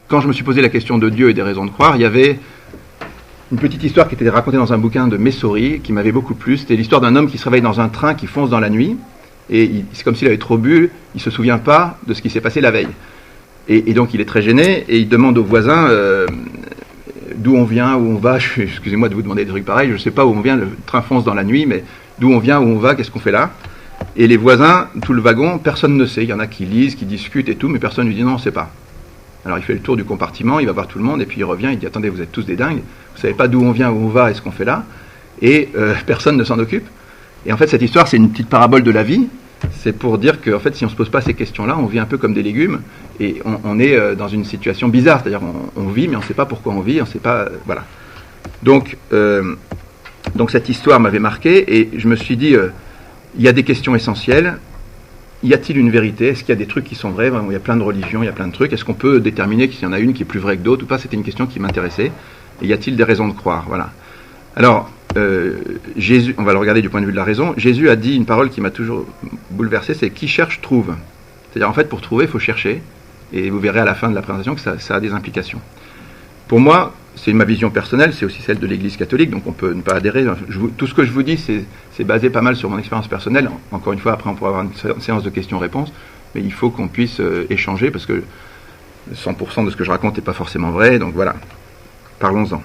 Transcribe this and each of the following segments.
quand je me suis posé la question de Dieu et des raisons de croire, il y avait une petite histoire qui était racontée dans un bouquin de Messori qui m'avait beaucoup plu. C'était l'histoire d'un homme qui se réveille dans un train qui fonce dans la nuit, et c'est comme s'il avait trop bu, il ne se souvient pas de ce qui s'est passé la veille. Et donc il est très gêné, et il demande aux voisins d'où on vient, où on va. Excusez-moi de vous demander des trucs pareils, je ne sais pas où on vient, le train fonce dans la nuit, mais d'où on vient, où on va, qu'est-ce qu'on fait là? Et les voisins, tout le wagon, personne ne sait. Il y en a qui lisent, qui discutent et tout, mais personne ne lui dit non, on ne sait pas. Alors il fait le tour du compartiment, il va voir tout le monde, et puis il revient, il dit attendez, vous êtes tous des dingues, vous ne savez pas d'où on vient, où on va, et ce qu'on fait là, et personne ne s'en occupe. Et en fait, cette histoire, c'est une petite parabole de la vie. C'est pour dire que, en fait, si on ne se pose pas ces questions-là, on vit un peu comme des légumes, et on est dans une situation bizarre. C'est-à-dire, on vit, mais on ne sait pas pourquoi on vit, on ne sait pas... voilà. Donc cette histoire m'avait marqué, et je me suis dit, il y a des questions essentielles. Y a-t-il une vérité? Est-ce qu'il y a des trucs qui sont vrais? Il y a plein de religions, il y a plein de trucs. Est-ce qu'on peut déterminer qu'il y en a une qui est plus vraie que d'autres ou pas? C'était une question qui m'intéressait. Et y a-t-il des raisons de croire? Voilà. Alors, Jésus, on va le regarder du point de vue de la raison. Jésus a dit une parole qui m'a toujours bouleversé, c'est « qui cherche, trouve ». C'est-à-dire, en fait, pour trouver, il faut chercher. Et vous verrez à la fin de la présentation que ça a des implications. Pour moi, c'est ma vision personnelle, c'est aussi celle de l'Église catholique, donc on peut ne pas adhérer. Tout ce que je vous dis, c'est basé pas mal sur mon expérience personnelle. Encore une fois, après, on pourra avoir une séance de questions-réponses, mais il faut qu'on puisse échanger, parce que 100% de ce que je raconte n'est pas forcément vrai, donc voilà. Parlons-en.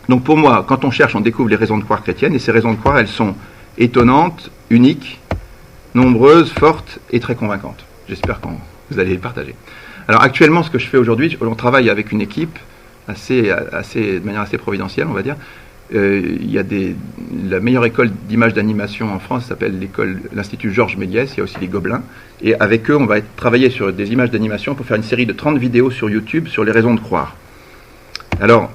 Donc pour moi, quand on cherche, on découvre les raisons de croire chrétiennes, et ces raisons de croire, elles sont étonnantes, uniques, nombreuses, fortes et très convaincantes. J'espère que vous allez les partager. Alors actuellement, ce que je fais aujourd'hui, on travaille avec une équipe de manière assez providentielle, on va dire. Il y a la meilleure école d'images d'animation en France s'appelle l'Institut Georges Méliès, il y a aussi les Gobelins, et avec eux on va travailler sur des images d'animation pour faire une série de 30 vidéos sur YouTube sur les raisons de croire. Alors,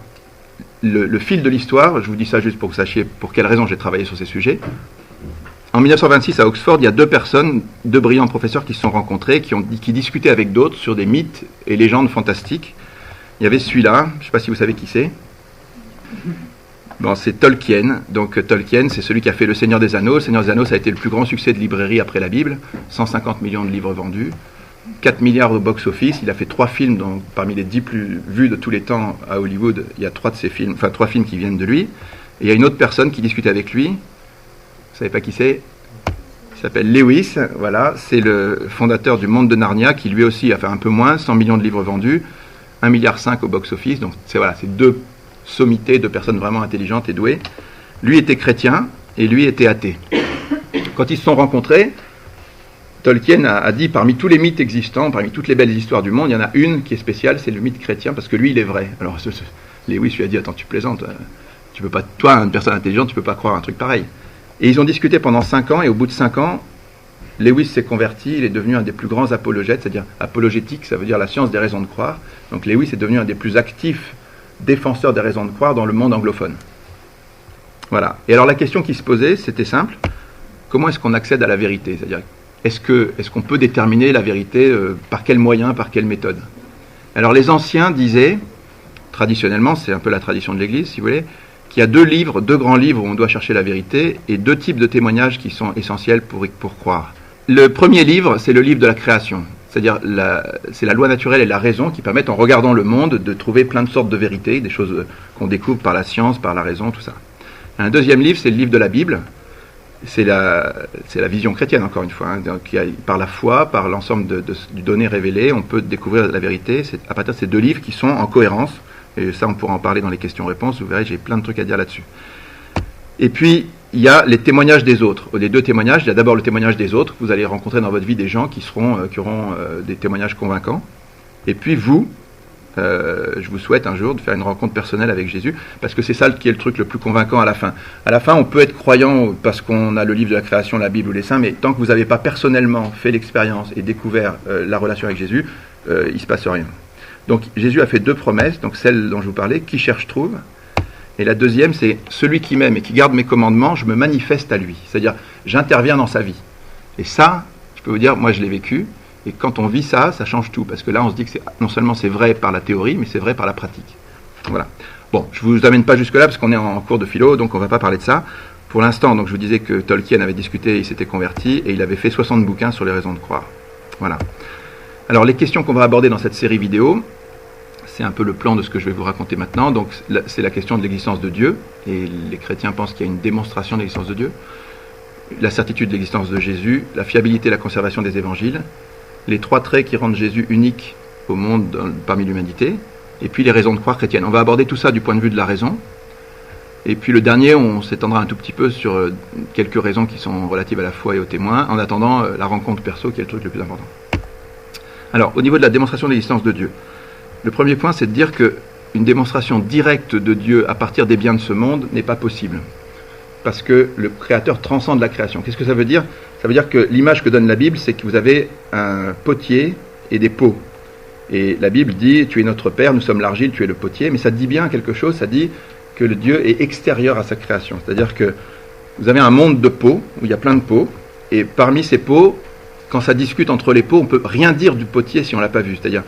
le fil de l'histoire, je vous dis ça juste pour que vous sachiez pour quelles raisons j'ai travaillé sur ces sujets. En 1926 à Oxford, il y a deux brillants professeurs qui se sont rencontrés, qui discutaient avec d'autres sur des mythes et légendes fantastiques. Il y avait celui-là, je ne sais pas si vous savez qui c'est. Bon, c'est Tolkien. Donc Tolkien, c'est celui qui a fait Le Seigneur des Anneaux. Le Seigneur des Anneaux, ça a été le plus grand succès de librairie après la Bible. 150 millions de livres vendus. 4 milliards au box-office. Il a fait 3 films, donc parmi les 10 plus vus de tous les temps à Hollywood, il y a 3 films qui viennent de lui. Et il y a une autre personne qui discute avec lui. Vous savez pas qui c'est? Il s'appelle Lewis. Voilà, c'est le fondateur du Monde de Narnia, qui lui aussi a fait un peu moins, 100 millions de livres vendus. 1,5 milliard au box-office, donc c'est deux sommités, deux personnes vraiment intelligentes et douées. Lui était chrétien et lui était athée. Quand ils se sont rencontrés, Tolkien a dit, parmi tous les mythes existants, parmi toutes les belles histoires du monde, il y en a une qui est spéciale, c'est le mythe chrétien, parce que lui, il est vrai. Alors Lewis lui a dit, attends, tu plaisantes, tu peux pas, toi, une personne intelligente, tu peux pas croire un truc pareil. Et ils ont discuté pendant 5 ans, et au bout de 5 ans, Lewis s'est converti, il est devenu un des plus grands apologètes, c'est-à-dire apologétique, ça veut dire la science des raisons de croire. Donc Lewis est devenu un des plus actifs défenseurs des raisons de croire dans le monde anglophone. Voilà. Et alors la question qui se posait, c'était simple, comment est-ce qu'on accède à la vérité? C'est-à-dire, est-ce qu'on peut déterminer la vérité, par quels moyens, par quelle méthode? Alors les anciens disaient, traditionnellement, c'est un peu la tradition de l'Église, si vous voulez, qu'il y a deux grands livres où on doit chercher la vérité, et 2 types de témoignages qui sont essentiels pour croire. Le premier livre, c'est le livre de la création. C'est-à-dire, c'est la loi naturelle et la raison qui permettent, en regardant le monde, de trouver plein de sortes de vérités, des choses qu'on découvre par la science, par la raison, tout ça. Un deuxième livre, c'est le livre de la Bible. C'est la vision chrétienne, encore une fois. Hein. Donc, par la foi, par l'ensemble du données révélées, on peut découvrir la vérité. C'est à partir de ces 2 livres qui sont en cohérence. Et ça, on pourra en parler dans les questions-réponses. Vous verrez, j'ai plein de trucs à dire là-dessus. Et puis, il y a les témoignages des autres. Les 2 témoignages, il y a d'abord le témoignage des autres. Vous allez rencontrer dans votre vie des gens qui auront des témoignages convaincants. Et puis vous, je vous souhaite un jour de faire une rencontre personnelle avec Jésus, parce que c'est ça qui est le truc le plus convaincant à la fin. À la fin, on peut être croyant parce qu'on a le livre de la création, la Bible ou les saints, mais tant que vous n'avez pas personnellement fait l'expérience et découvert la relation avec Jésus, il ne se passe rien. Donc Jésus a fait 2 promesses, donc celle dont je vous parlais, qui cherche trouve. Et la deuxième, c'est celui qui m'aime et qui garde mes commandements, je me manifeste à lui. C'est-à-dire, j'interviens dans sa vie. Et ça, je peux vous dire, moi je l'ai vécu. Et quand on vit ça, ça change tout. Parce que là, on se dit que non seulement c'est vrai par la théorie, mais c'est vrai par la pratique. Voilà. Bon, je ne vous amène pas jusque-là, parce qu'on est en cours de philo, donc on ne va pas parler de ça. Pour l'instant, donc je vous disais que Tolkien avait discuté, il s'était converti, et il avait fait 60 bouquins sur les raisons de croire. Voilà. Alors, les questions qu'on va aborder dans cette série vidéo, c'est un peu le plan de ce que je vais vous raconter maintenant. Donc c'est la question de l'existence de Dieu, et les chrétiens pensent qu'il y a une démonstration de l'existence de Dieu, la certitude de l'existence de Jésus, la fiabilité et la conservation des évangiles, les 3 traits qui rendent Jésus unique au monde parmi l'humanité, et puis les raisons de croire chrétiennes. On va aborder tout ça du point de vue de la raison. Et puis le dernier, on s'étendra un tout petit peu sur quelques raisons qui sont relatives à la foi et aux témoins, en attendant la rencontre perso qui est le truc le plus important. Alors, au niveau de la démonstration de l'existence de Dieu, le premier point, c'est de dire qu'une démonstration directe de Dieu à partir des biens de ce monde n'est pas possible. Parce que le Créateur transcende la création. Qu'est-ce que ça veut dire ? Ça veut dire que l'image que donne la Bible, c'est que vous avez un potier et des pots. Et la Bible dit, tu es notre Père, nous sommes l'argile, tu es le potier, mais ça dit bien quelque chose, ça dit que le Dieu est extérieur à sa création. C'est-à-dire que vous avez un monde de pots, où il y a plein de pots, et parmi ces pots, quand ça discute entre les pots, on ne peut rien dire du potier si on ne l'a pas vu. C'est-à-dire,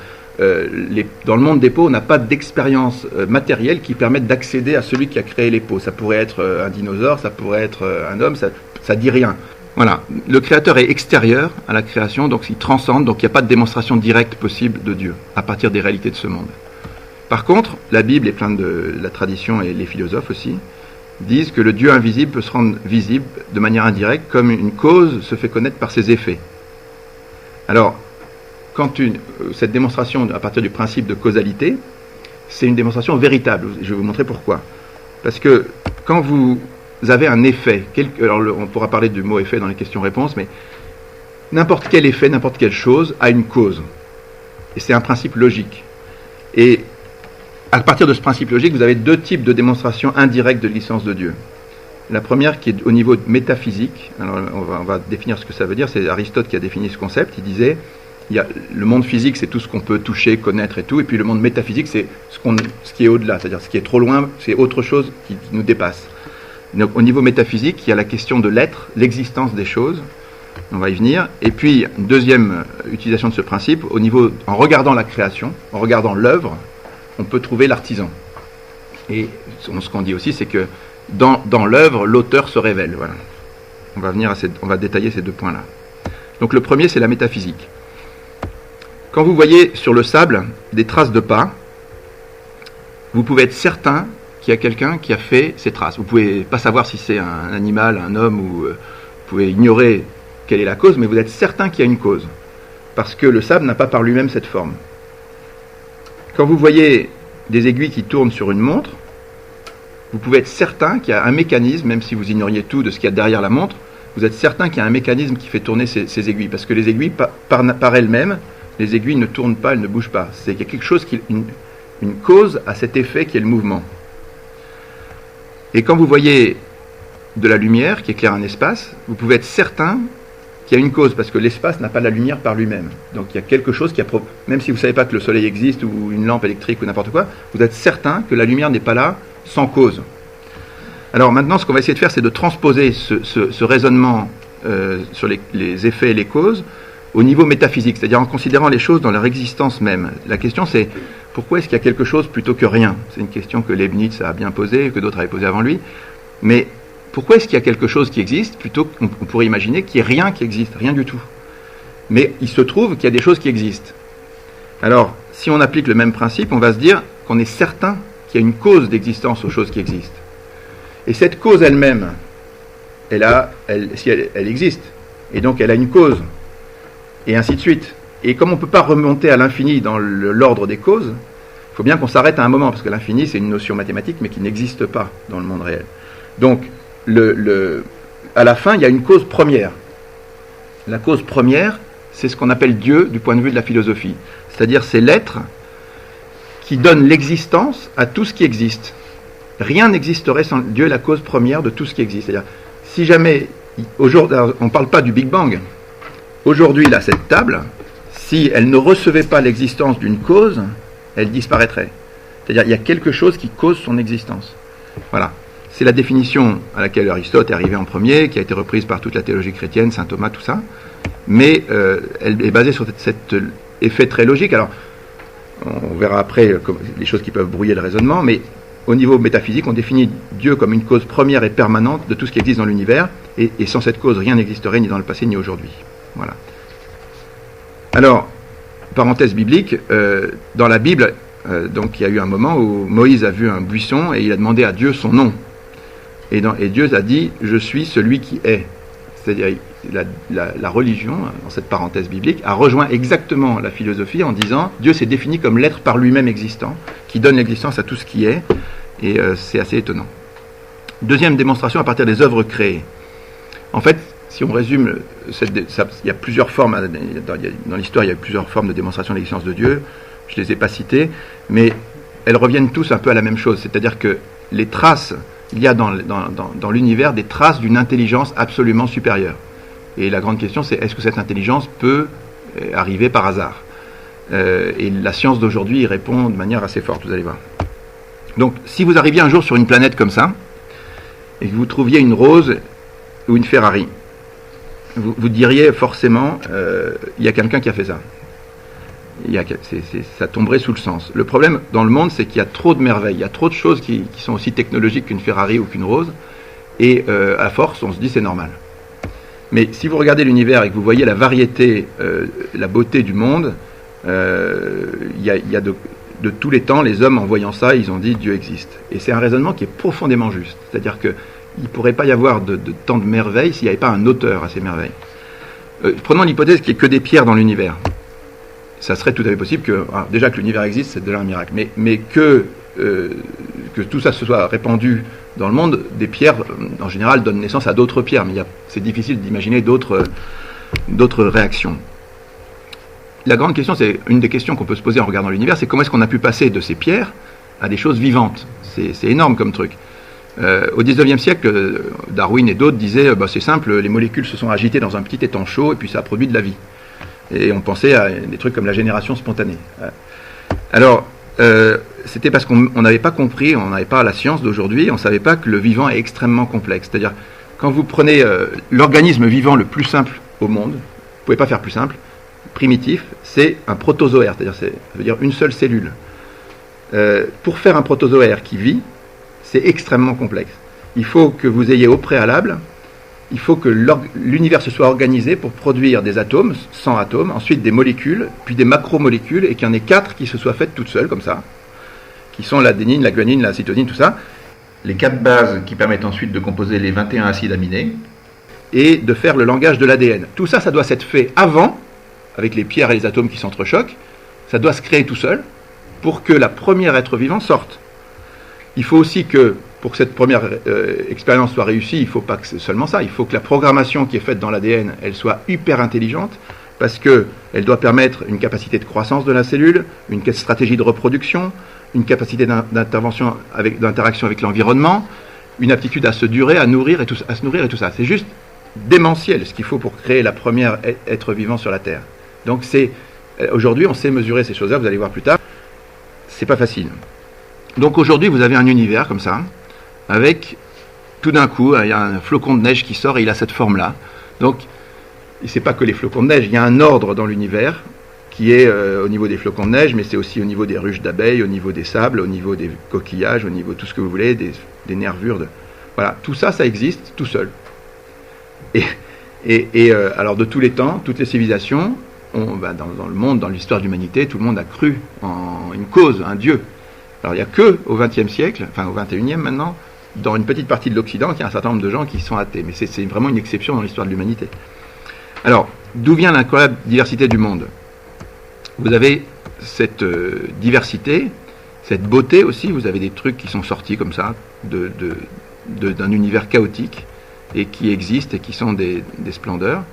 dans le monde des pots, on n'a pas d'expérience matérielle qui permette d'accéder à celui qui a créé les pots. Ça pourrait être un dinosaure, ça pourrait être un homme, ça ne dit rien. Voilà, le Créateur est extérieur à la création, donc il transcende, donc il n'y a pas de démonstration directe possible de Dieu, à partir des réalités de ce monde. Par contre, la Bible et plein de la tradition et les philosophes aussi disent que le Dieu invisible peut se rendre visible de manière indirecte, comme une cause se fait connaître par ses effets. Alors, cette démonstration à partir du principe de causalité, c'est une démonstration véritable. Je vais vous montrer pourquoi. Parce que quand vous avez un effet, alors on pourra parler du mot effet dans les questions-réponses, mais n'importe quel effet, n'importe quelle chose a une cause. Et c'est un principe logique. Et à partir de ce principe logique, vous avez 2 types de démonstrations indirectes de l'existence de Dieu. La première qui est au niveau métaphysique, alors on va définir ce que ça veut dire, c'est Aristote qui a défini ce concept, il disait, le monde physique c'est tout ce qu'on peut toucher, connaître et tout, et puis le monde métaphysique c'est ce qui est au-delà, c'est-à-dire ce qui est trop loin, c'est autre chose qui nous dépasse. Donc au niveau métaphysique, il y a la question de l'être, l'existence des choses, on va y venir, et puis une deuxième utilisation de ce principe, en regardant la création, en regardant l'œuvre, on peut trouver l'artisan. Et ce qu'on dit aussi, c'est que dans l'œuvre, l'auteur se révèle. Voilà. On va détailler ces 2 points-là. Donc le premier, c'est la métaphysique. Quand vous voyez sur le sable des traces de pas, vous pouvez être certain qu'il y a quelqu'un qui a fait ces traces. Vous ne pouvez pas savoir si c'est un animal, un homme, ou vous pouvez ignorer quelle est la cause, mais vous êtes certain qu'il y a une cause. Parce que le sable n'a pas par lui-même cette forme. Quand vous voyez des aiguilles qui tournent sur une montre, vous pouvez être certain qu'il y a un mécanisme, même si vous ignoriez tout de ce qu'il y a derrière la montre, vous êtes certain qu'il y a un mécanisme qui fait tourner ces aiguilles. Parce que les aiguilles, par elles-mêmes, les aiguilles ne tournent pas, elles ne bougent pas. Il y a quelque chose, une cause à cet effet qui est le mouvement. Et quand vous voyez de la lumière qui éclaire un espace, vous pouvez être certain qu'il y a une cause, parce que l'espace n'a pas la lumière par lui-même. Donc il y a quelque chose même si vous ne savez pas que le soleil existe, ou une lampe électrique, ou n'importe quoi, vous êtes certain que la lumière n'est pas là sans cause. Alors maintenant, ce qu'on va essayer de faire, c'est de transposer ce raisonnement sur les effets et les causes au niveau métaphysique, c'est-à-dire en considérant les choses dans leur existence même. La question c'est, pourquoi est-ce qu'il y a quelque chose plutôt que rien ? C'est une question que Leibniz a bien posée, que d'autres avaient posée avant lui. Mais pourquoi est-ce qu'il y a quelque chose qui existe, plutôt qu'on pourrait imaginer qu'il n'y ait rien qui existe, rien du tout ? Mais il se trouve qu'il y a des choses qui existent. Alors, si on applique le même principe, on va se dire qu'on est certain qu'il y a une cause d'existence aux choses qui existent. Et cette cause elle-même, si elle existe, et donc elle a une cause, et ainsi de suite. Et comme on ne peut pas remonter à l'infini dans l'ordre des causes, il faut bien qu'on s'arrête à un moment, parce que l'infini c'est une notion mathématique, mais qui n'existe pas dans le monde réel. Donc, à la fin, il y a une cause première. La cause première, c'est ce qu'on appelle Dieu du point de vue de la philosophie. C'est-à-dire, c'est l'être qui donne l'existence à tout ce qui existe. Rien n'existerait sans Dieu, est la cause première de tout ce qui existe. C'est-à-dire, si jamais, aujourd'hui, on ne parle pas du Big Bang, aujourd'hui, là, cette table, si elle ne recevait pas l'existence d'une cause, elle disparaîtrait. C'est-à-dire, il y a quelque chose qui cause son existence. Voilà. C'est la définition à laquelle Aristote est arrivé en premier, qui a été reprise par toute la théologie chrétienne, saint Thomas, tout ça. Mais elle est basée sur cet effet très logique. Alors, on verra après les choses qui peuvent brouiller le raisonnement, mais au niveau métaphysique, on définit Dieu comme une cause première et permanente de tout ce qui existe dans l'univers, et sans cette cause, rien n'existerait ni dans le passé ni aujourd'hui. Voilà. Alors, parenthèse biblique, dans la Bible, Donc il y a eu un moment où Moïse a vu un buisson et il a demandé à Dieu son nom. Et Dieu a dit « Je suis celui qui est ». C'est-à-dire la religion, dans cette parenthèse biblique, a rejoint exactement la philosophie en disant « Dieu s'est défini comme l'être par lui-même existant, qui donne l'existence à tout ce qui est ». Et c'est assez étonnant. Deuxième démonstration à partir des œuvres créées. En fait, si on résume, il y a plusieurs formes, dans l'histoire il y a plusieurs formes de démonstration de l'existence de Dieu, je ne les ai pas citées, mais elles reviennent tous un peu à la même chose, c'est-à-dire que les traces, il y a dans l'univers des traces d'une intelligence absolument supérieure. Et la grande question c'est, est-ce que cette intelligence peut arriver par hasard ? Et la science d'aujourd'hui y répond de manière assez forte, vous allez voir. Donc, si vous arriviez un jour sur une planète comme ça, et que vous trouviez une rose ou une Ferrari, vous diriez forcément, il y a quelqu'un qui a fait ça. Ça tomberait sous le sens. Le problème dans le monde, c'est qu'il y a trop de merveilles, il y a trop de choses qui sont aussi technologiques qu'une Ferrari ou qu'une rose, et à force, on se dit c'est normal. Mais si vous regardez l'univers et que vous voyez la variété, la beauté du monde, il y a de tous les temps, les hommes, en voyant ça, ils ont dit Dieu existe. Et c'est un raisonnement qui est profondément juste. C'est-à-dire qu'il ne pourrait pas y avoir de tant de merveilles s'il n'y avait pas un auteur à ces merveilles. Prenons l'hypothèse qu'il n'y ait que des pierres dans l'univers. Ça serait tout à fait possible que, déjà que l'univers existe, c'est déjà un miracle. Mais que tout ça se soit répandu dans le monde, des pierres, en général, donnent naissance à d'autres pierres. Mais c'est difficile d'imaginer d'autres réactions. La grande question, c'est une des questions qu'on peut se poser en regardant l'univers, c'est comment est-ce qu'on a pu passer de ces pierres à des choses vivantes. C'est énorme comme truc. Au XIXe siècle, Darwin et d'autres disaient c'est simple, les molécules se sont agitées dans un petit étang chaud et puis ça a produit de la vie. Et on pensait à des trucs comme la génération spontanée. Alors, c'était parce qu'on n'avait pas compris, on n'avait pas la science d'aujourd'hui, on ne savait pas que le vivant est extrêmement complexe. C'est-à-dire, quand vous prenez l'organisme vivant le plus simple au monde, vous ne pouvez pas faire plus simple, primitif, c'est un protozoaire, c'est-à-dire ça veut dire une seule cellule. Pour faire un protozoaire qui vit, c'est extrêmement complexe. Il faut que vous ayez au préalable, il faut que l'univers se soit organisé pour produire des atomes, 100 atomes, ensuite des molécules, puis des macromolécules, et qu'il y en ait 4 qui se soient faites toutes seules, comme ça, qui sont l'adénine, la guanine, la cytosine, tout ça. Les 4 bases qui permettent ensuite de composer les 21 acides aminés, et de faire le langage de l'ADN. Tout ça, ça doit s'être fait avant, avec les pierres et les atomes qui s'entrechoquent, ça doit se créer tout seul, pour que la première être vivant sorte. Il faut aussi que, pour que cette première expérience soit réussie, il ne faut pas que c'est seulement ça, il faut que la programmation qui est faite dans l'ADN, elle soit hyper intelligente, parce qu'elle doit permettre une capacité de croissance de la cellule, une stratégie de reproduction, une capacité d'interaction avec l'environnement, une aptitude à se durer, à se nourrir et tout ça. C'est juste démentiel ce qu'il faut pour créer la première être vivant sur la Terre. Donc aujourd'hui, on sait mesurer ces choses-là, vous allez voir plus tard, c'est pas facile. Donc aujourd'hui, vous avez un univers comme ça, avec, tout d'un coup, il y a un flocon de neige qui sort et il a cette forme-là. Donc, c'est pas que les flocons de neige, il y a un ordre dans l'univers qui est au niveau des flocons de neige, mais c'est aussi au niveau des ruches d'abeilles, au niveau des sables, au niveau des coquillages, au niveau de tout ce que vous voulez, des nervures. Voilà, tout ça, ça existe tout seul. Alors, de tous les temps, toutes les civilisations, dans le monde, dans l'histoire de l'humanité, tout le monde a cru en une cause, un Dieu. Alors il n'y a que au XXe siècle, enfin au XXIe maintenant, dans une petite partie de l'Occident, qu'il y a un certain nombre de gens qui sont athées. Mais c'est vraiment une exception dans l'histoire de l'humanité. Alors, d'où vient l'incroyable diversité du monde ? Vous avez cette diversité, cette beauté aussi, vous avez des trucs qui sont sortis comme ça, d'un univers chaotique, et qui existent et qui sont des splendeurs.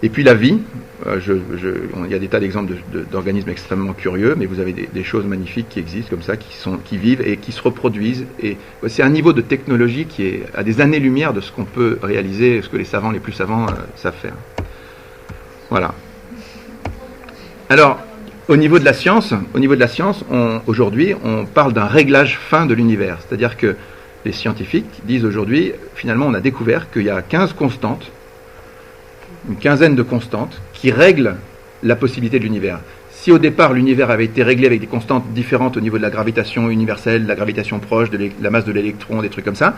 Et puis la vie, il y a des tas d'exemples d'organismes extrêmement curieux, mais vous avez des choses magnifiques qui existent comme ça, qui vivent et qui se reproduisent. Et c'est un niveau de technologie qui est à des années-lumière de ce qu'on peut réaliser, ce que les savants les plus savants savent faire. Voilà. Alors, au niveau de la science, aujourd'hui, on parle d'un réglage fin de l'univers. C'est-à-dire que les scientifiques disent aujourd'hui, finalement, on a découvert qu'il y a 15 constantes, une quinzaine de constantes qui règlent la possibilité de l'univers. Si au départ l'univers avait été réglé avec des constantes différentes au niveau de la gravitation universelle, de la gravitation proche, de la masse de l'électron, des trucs comme ça,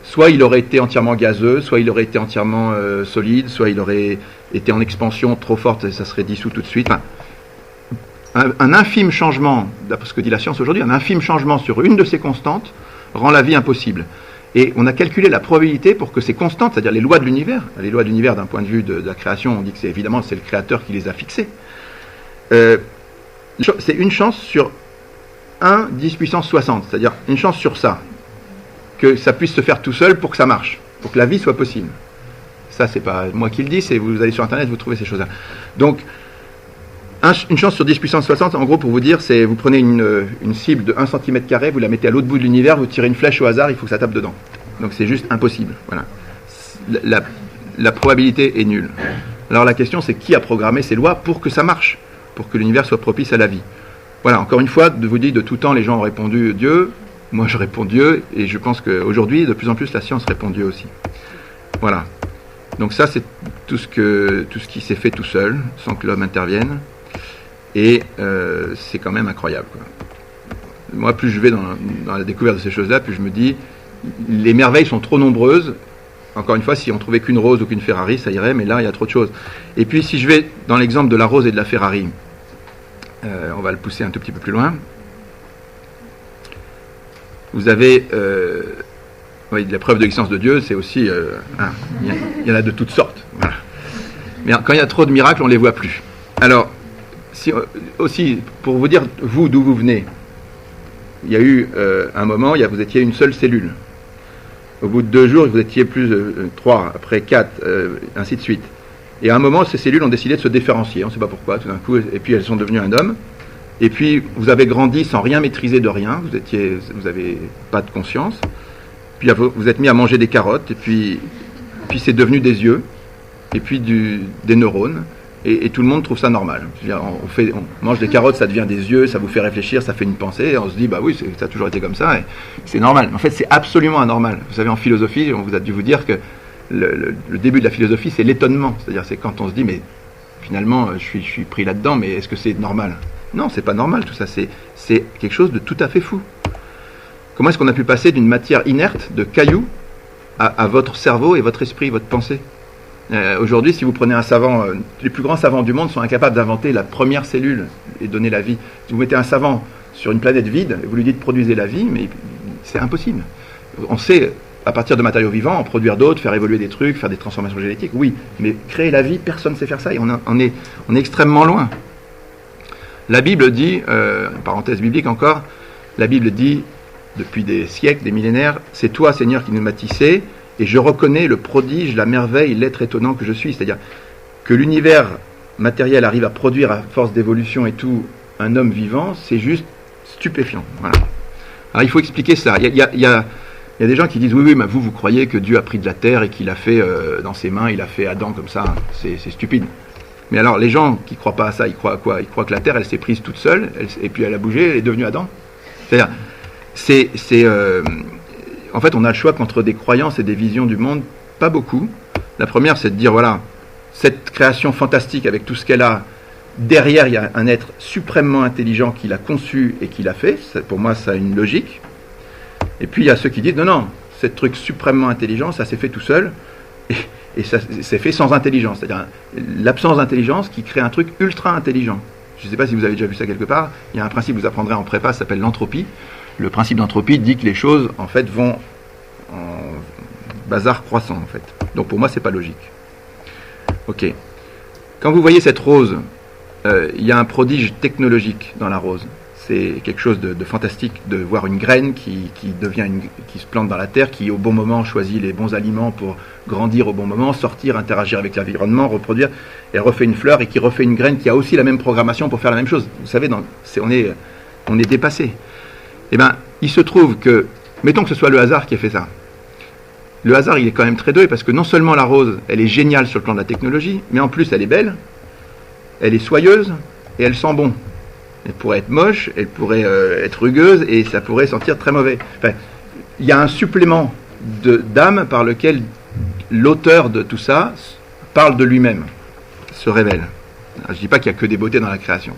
soit il aurait été entièrement gazeux, soit il aurait été entièrement solide, soit il aurait été en expansion trop forte et ça serait dissous tout de suite. Enfin, un infime changement, d'après ce que dit la science aujourd'hui, un infime changement sur une de ces constantes rend la vie impossible. Et on a calculé la probabilité pour que ces constantes, c'est-à-dire les lois de l'univers d'un point de vue de la création, on dit que c'est évidemment c'est le créateur qui les a fixées, c'est une chance sur 1 10 puissance 60, c'est-à-dire une chance sur ça, que ça puisse se faire tout seul pour que ça marche, pour que la vie soit possible. Ça, c'est pas moi qui le dis, c'est vous allez sur Internet, vous trouvez ces choses-là. Donc, une chance sur 10 puissance 60, en gros, pour vous dire, c'est vous prenez une cible de 1 cm², vous la mettez à l'autre bout de l'univers, vous tirez une flèche au hasard, il faut que ça tape dedans. Donc c'est juste impossible. Voilà. La probabilité est nulle. Alors la question, c'est qui a programmé ces lois pour que ça marche, pour que l'univers soit propice à la vie. Voilà, encore une fois, de vous dire, de tout temps, les gens ont répondu Dieu. Moi, je réponds Dieu, et je pense qu'aujourd'hui, de plus en plus, la science répond Dieu aussi. Voilà. Donc ça, c'est tout ce qui s'est fait tout seul, sans que l'homme intervienne. Et c'est quand même incroyable, quoi. Moi, plus je vais dans la découverte de ces choses-là, plus je me dis, les merveilles sont trop nombreuses. Encore une fois, si on trouvait qu'une rose ou qu'une Ferrari, ça irait, mais là, il y a trop de choses. Et puis, si je vais dans l'exemple de la rose et de la Ferrari, on va le pousser un tout petit peu plus loin. Vous avez... oui, la preuve de l'existence de Dieu, c'est aussi... il y en a de toutes sortes. Voilà. Mais quand il y a trop de miracles, on ne les voit plus. Alors... aussi, pour vous dire, vous, d'où vous venez, il y a eu un moment, vous étiez une seule cellule. Au bout de 2 jours, vous étiez plus 3, après 4, ainsi de suite. Et à un moment, ces cellules ont décidé de se différencier, on ne sait pas pourquoi, tout d'un coup, et puis elles sont devenues un homme. Et puis, vous avez grandi sans rien maîtriser de rien, vous n'avez pas de conscience. Puis, vous êtes mis à manger des carottes, et puis c'est devenu des yeux, et puis des neurones. Et tout le monde trouve ça normal. On mange des carottes, ça devient des yeux, ça vous fait réfléchir, ça fait une pensée, et on se dit, bah oui, ça a toujours été comme ça, et c'est normal. En fait, c'est absolument anormal. Vous savez, en philosophie, on vous a dû vous dire que le début de la philosophie, c'est l'étonnement. C'est-à-dire, c'est quand on se dit, mais finalement, je suis pris là-dedans, mais est-ce que c'est normal? Non, c'est pas normal, tout ça. C'est quelque chose de tout à fait fou. Comment est-ce qu'on a pu passer d'une matière inerte, de cailloux, à votre cerveau et votre esprit, votre pensée? Aujourd'hui, si vous prenez un savant, les plus grands savants du monde sont incapables d'inventer la première cellule et donner la vie. Si vous mettez un savant sur une planète vide, vous lui dites produisez la vie, mais c'est impossible. On sait, à partir de matériaux vivants, en produire d'autres, faire évoluer des trucs, faire des transformations génétiques, oui, mais créer la vie, personne ne sait faire ça, et on est extrêmement loin. La Bible dit, parenthèse biblique encore, la Bible dit, depuis des siècles, des millénaires, c'est toi, Seigneur, qui nous m'as tissé, et je reconnais le prodige, la merveille, l'être étonnant que je suis. C'est-à-dire que l'univers matériel arrive à produire, à force d'évolution et tout, un homme vivant, c'est juste stupéfiant. Voilà. Alors il faut expliquer ça. Il y a des gens qui disent, oui, mais vous croyez que Dieu a pris de la terre et qu'il a fait dans ses mains, il a fait Adam comme ça. C'est stupide. Mais alors les gens qui ne croient pas à ça, ils croient à quoi? Ils croient que la terre, elle s'est prise toute seule, et puis elle a bougé, elle est devenue Adam. C'est-à-dire, en fait, on a le choix qu'entre des croyances et des visions du monde, pas beaucoup. La première, c'est de dire, voilà, cette création fantastique avec tout ce qu'elle a, derrière, il y a un être suprêmement intelligent qui l'a conçu et qui l'a fait. Pour moi, ça a une logique. Et puis, il y a ceux qui disent, non, ce truc suprêmement intelligent, ça s'est fait tout seul, et ça s'est fait sans intelligence. C'est-à-dire l'absence d'intelligence qui crée un truc ultra intelligent. Je ne sais pas si vous avez déjà vu ça quelque part. Il y a un principe que vous apprendrez en prépa, ça s'appelle l'entropie. Le principe d'entropie dit que les choses, en fait, vont en bazar croissant, en fait. Donc pour moi, c'est pas logique. Ok. Quand vous voyez cette rose, il y a un prodige technologique dans la rose. C'est quelque chose de fantastique de voir une graine qui se plante dans la terre, qui au bon moment choisit les bons aliments pour grandir au bon moment, sortir, interagir avec l'environnement, reproduire, et refait une fleur et qui refait une graine qui a aussi la même programmation pour faire la même chose. Vous savez, on est dépassé. Eh bien, il se trouve que, mettons que ce soit le hasard qui a fait ça. Le hasard, il est quand même très doué parce que non seulement la rose, elle est géniale sur le plan de la technologie, mais en plus, elle est belle, elle est soyeuse et elle sent bon. Elle pourrait être moche, elle pourrait être rugueuse et ça pourrait sentir très mauvais. Enfin, il y a un supplément d'âme par lequel l'auteur de tout ça parle de lui-même, se révèle. Alors, je ne dis pas qu'il n'y a que des beautés dans la création.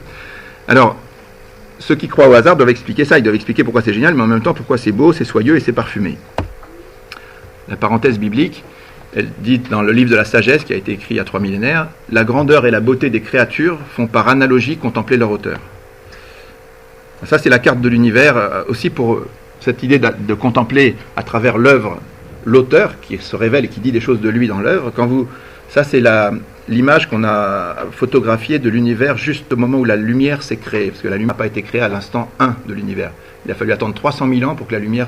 Alors, ceux qui croient au hasard doivent expliquer ça, ils doivent expliquer pourquoi c'est génial, mais en même temps pourquoi c'est beau, c'est soyeux et c'est parfumé. La parenthèse biblique, elle dit dans le livre de la sagesse qui a été écrit il y a 3 millénaires, la grandeur et la beauté des créatures font par analogie contempler leur auteur. Ça, c'est la carte de l'univers, aussi pour cette idée de contempler à travers l'œuvre l'auteur qui se révèle et qui dit des choses de lui dans l'œuvre. Ça, c'est l'image qu'on a photographiée de l'univers juste au moment où la lumière s'est créée, parce que la lumière n'a pas été créée à l'instant 1 de l'univers. Il a fallu attendre 300 000 ans pour que la lumière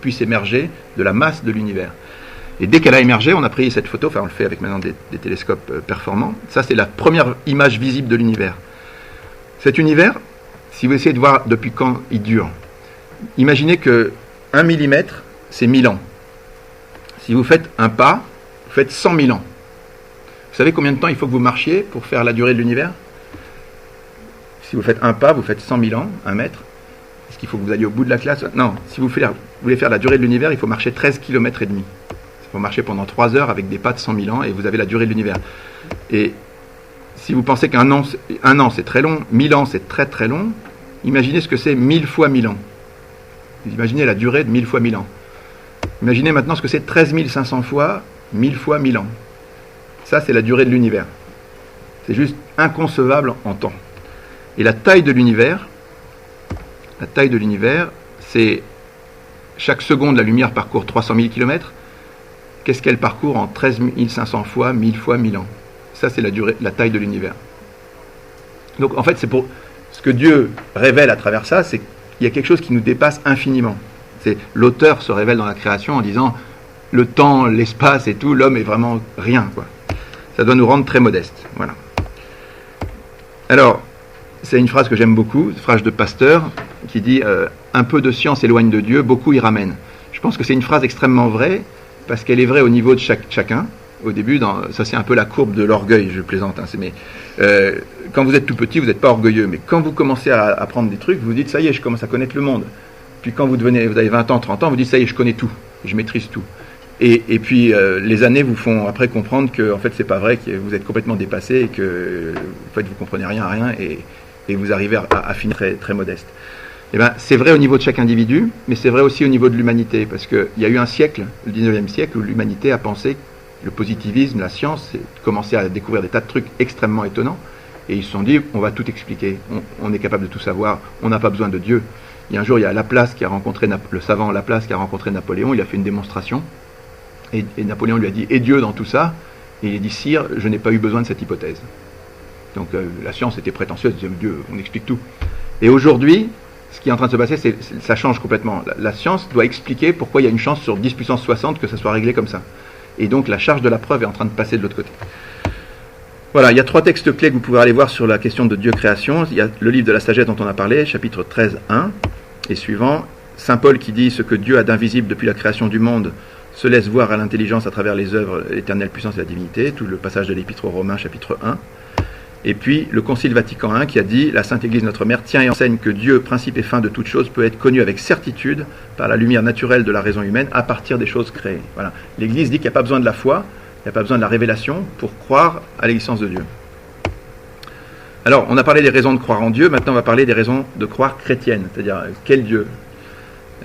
puisse émerger de la masse de l'univers. Et dès qu'elle a émergé, on a pris cette photo, enfin on le fait avec maintenant des télescopes performants. Ça, c'est la première image visible de l'univers. Cet univers, si vous essayez de voir depuis quand il dure, imaginez que 1 millimètre, c'est 1000 ans. Si vous faites un pas, vous faites 100 000 ans. Vous savez combien de temps il faut que vous marchiez pour faire la durée de l'univers? Si vous faites un pas, vous faites 100 000 ans, 1 mètre. Est-ce qu'il faut que vous alliez au bout de la classe? Non, si vous voulez faire la durée de l'univers, il faut marcher 13 km et demi. Il faut marcher pendant 3 heures avec des pas de 100 000 ans et vous avez la durée de l'univers. Et si vous pensez qu'un an, c'est très long, 1000 ans, c'est très très long, imaginez ce que c'est 1000 fois 1000 ans. Vous imaginez la durée de 1000 fois 1000 ans. Imaginez maintenant ce que c'est 13 500 fois 1000 fois 1000 ans. Ça, c'est la durée de l'univers. C'est juste inconcevable en temps. Et la taille de l'univers, c'est chaque seconde, la lumière parcourt 300 000 km. Qu'est-ce qu'elle parcourt en 13 500 fois 1000 fois 1000 ans? Ça, c'est la taille de l'univers. Donc, en fait, c'est pour ce que Dieu révèle à travers ça, c'est qu'il y a quelque chose qui nous dépasse infiniment. L'auteur se révèle dans la création en disant le temps, l'espace et tout, l'homme est vraiment rien, quoi. Ça doit nous rendre très modestes. Voilà. Alors, c'est une phrase que j'aime beaucoup, une phrase de Pasteur, qui dit un peu de science éloigne de Dieu, beaucoup y ramène. Je pense que c'est une phrase extrêmement vraie, parce qu'elle est vraie au niveau de chacun. Au début, ça c'est un peu la courbe de l'orgueil, je plaisante. Quand vous êtes tout petit, vous n'êtes pas orgueilleux, mais quand vous commencez à apprendre des trucs, vous vous dites ça y est, je commence à connaître le monde. Puis quand vous avez 20 ans, 30 ans, vous dites ça y est, je connais tout, je maîtrise tout. Et puis les années vous font après comprendre que en fait c'est pas vrai, que vous êtes complètement dépassé et que en fait vous comprenez rien à rien et vous arrivez à finir très, très modeste. Et ben, c'est vrai au niveau de chaque individu, mais c'est vrai aussi au niveau de l'humanité, parce qu'il y a eu un siècle, le 19e siècle, où l'humanité a pensé que le positivisme, la science, commençait à découvrir des tas de trucs extrêmement étonnants, et ils se sont dit, on va tout expliquer, on est capable de tout savoir, on n'a pas besoin de Dieu. Il y a un jour, il y a Laplace qui a rencontré, le savant Laplace qui a rencontré Napoléon, il a fait une démonstration, et Napoléon lui a dit, et Dieu dans tout ça? Et il a dit, sire, je n'ai pas eu besoin de cette hypothèse. Donc la science était prétentieuse, disait, Dieu, on explique tout. Et aujourd'hui, ce qui est en train de se passer, ça change complètement. La science doit expliquer pourquoi il y a une chance sur 10 puissance 60 que ça soit réglé comme ça. Et donc la charge de la preuve est en train de passer de l'autre côté. Voilà, il y a 3 textes clés que vous pouvez aller voir sur la question de Dieu-création. Il y a le livre de la sagesse dont on a parlé, chapitre 13, 1 et suivant. Saint Paul qui dit « Ce que Dieu a d'invisible depuis la création du monde se laisse voir à l'intelligence à travers les œuvres, l'éternelle puissance et la divinité », tout le passage de l'Épître aux Romains, chapitre 1. Et puis le Concile Vatican I qui a dit « La Sainte Église notre Mère tient et enseigne que Dieu, principe et fin de toute chose, peut être connu avec certitude par la lumière naturelle de la raison humaine à partir des choses créées. » Voilà. L'Église dit qu'il n'y a pas besoin de la foi, il n'y a pas besoin de la révélation pour croire à l'existence de Dieu. Alors, on a parlé des raisons de croire en Dieu, maintenant on va parler des raisons de croire chrétiennes, c'est-à-dire quel Dieu?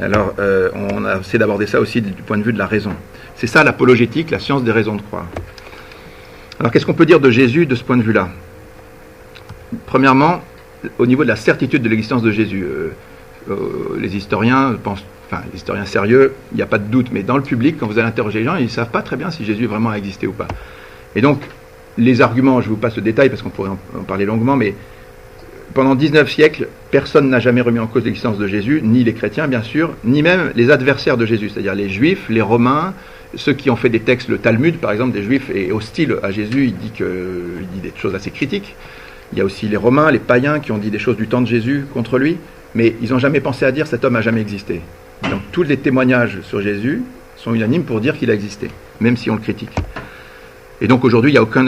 Alors, on a essayé d'aborder ça aussi du point de vue de la raison. C'est ça l'apologétique, la science des raisons de croire. Alors, qu'est-ce qu'on peut dire de Jésus de ce point de vue-là? Premièrement, au niveau de la certitude de l'existence de Jésus, les historiens pensent, enfin les historiens sérieux, il n'y a pas de doute, mais dans le public, quand vous allez interroger les gens, ils ne savent pas très bien si Jésus vraiment a existé ou pas. Et donc, les arguments, je vous passe le détail parce qu'on pourrait en parler longuement, mais pendant 19 siècles, personne n'a jamais remis en cause l'existence de Jésus, ni les chrétiens bien sûr, ni même les adversaires de Jésus, c'est-à-dire les juifs, les romains, ceux qui ont fait des textes, le Talmud par exemple, des juifs est hostile à Jésus, il dit des choses assez critiques. Il y a aussi les Romains, les païens qui ont dit des choses du temps de Jésus contre lui, mais ils n'ont jamais pensé à dire cet homme n'a jamais existé. Donc tous les témoignages sur Jésus sont unanimes pour dire qu'il a existé, même si on le critique. Et donc aujourd'hui, il n'y a aucun...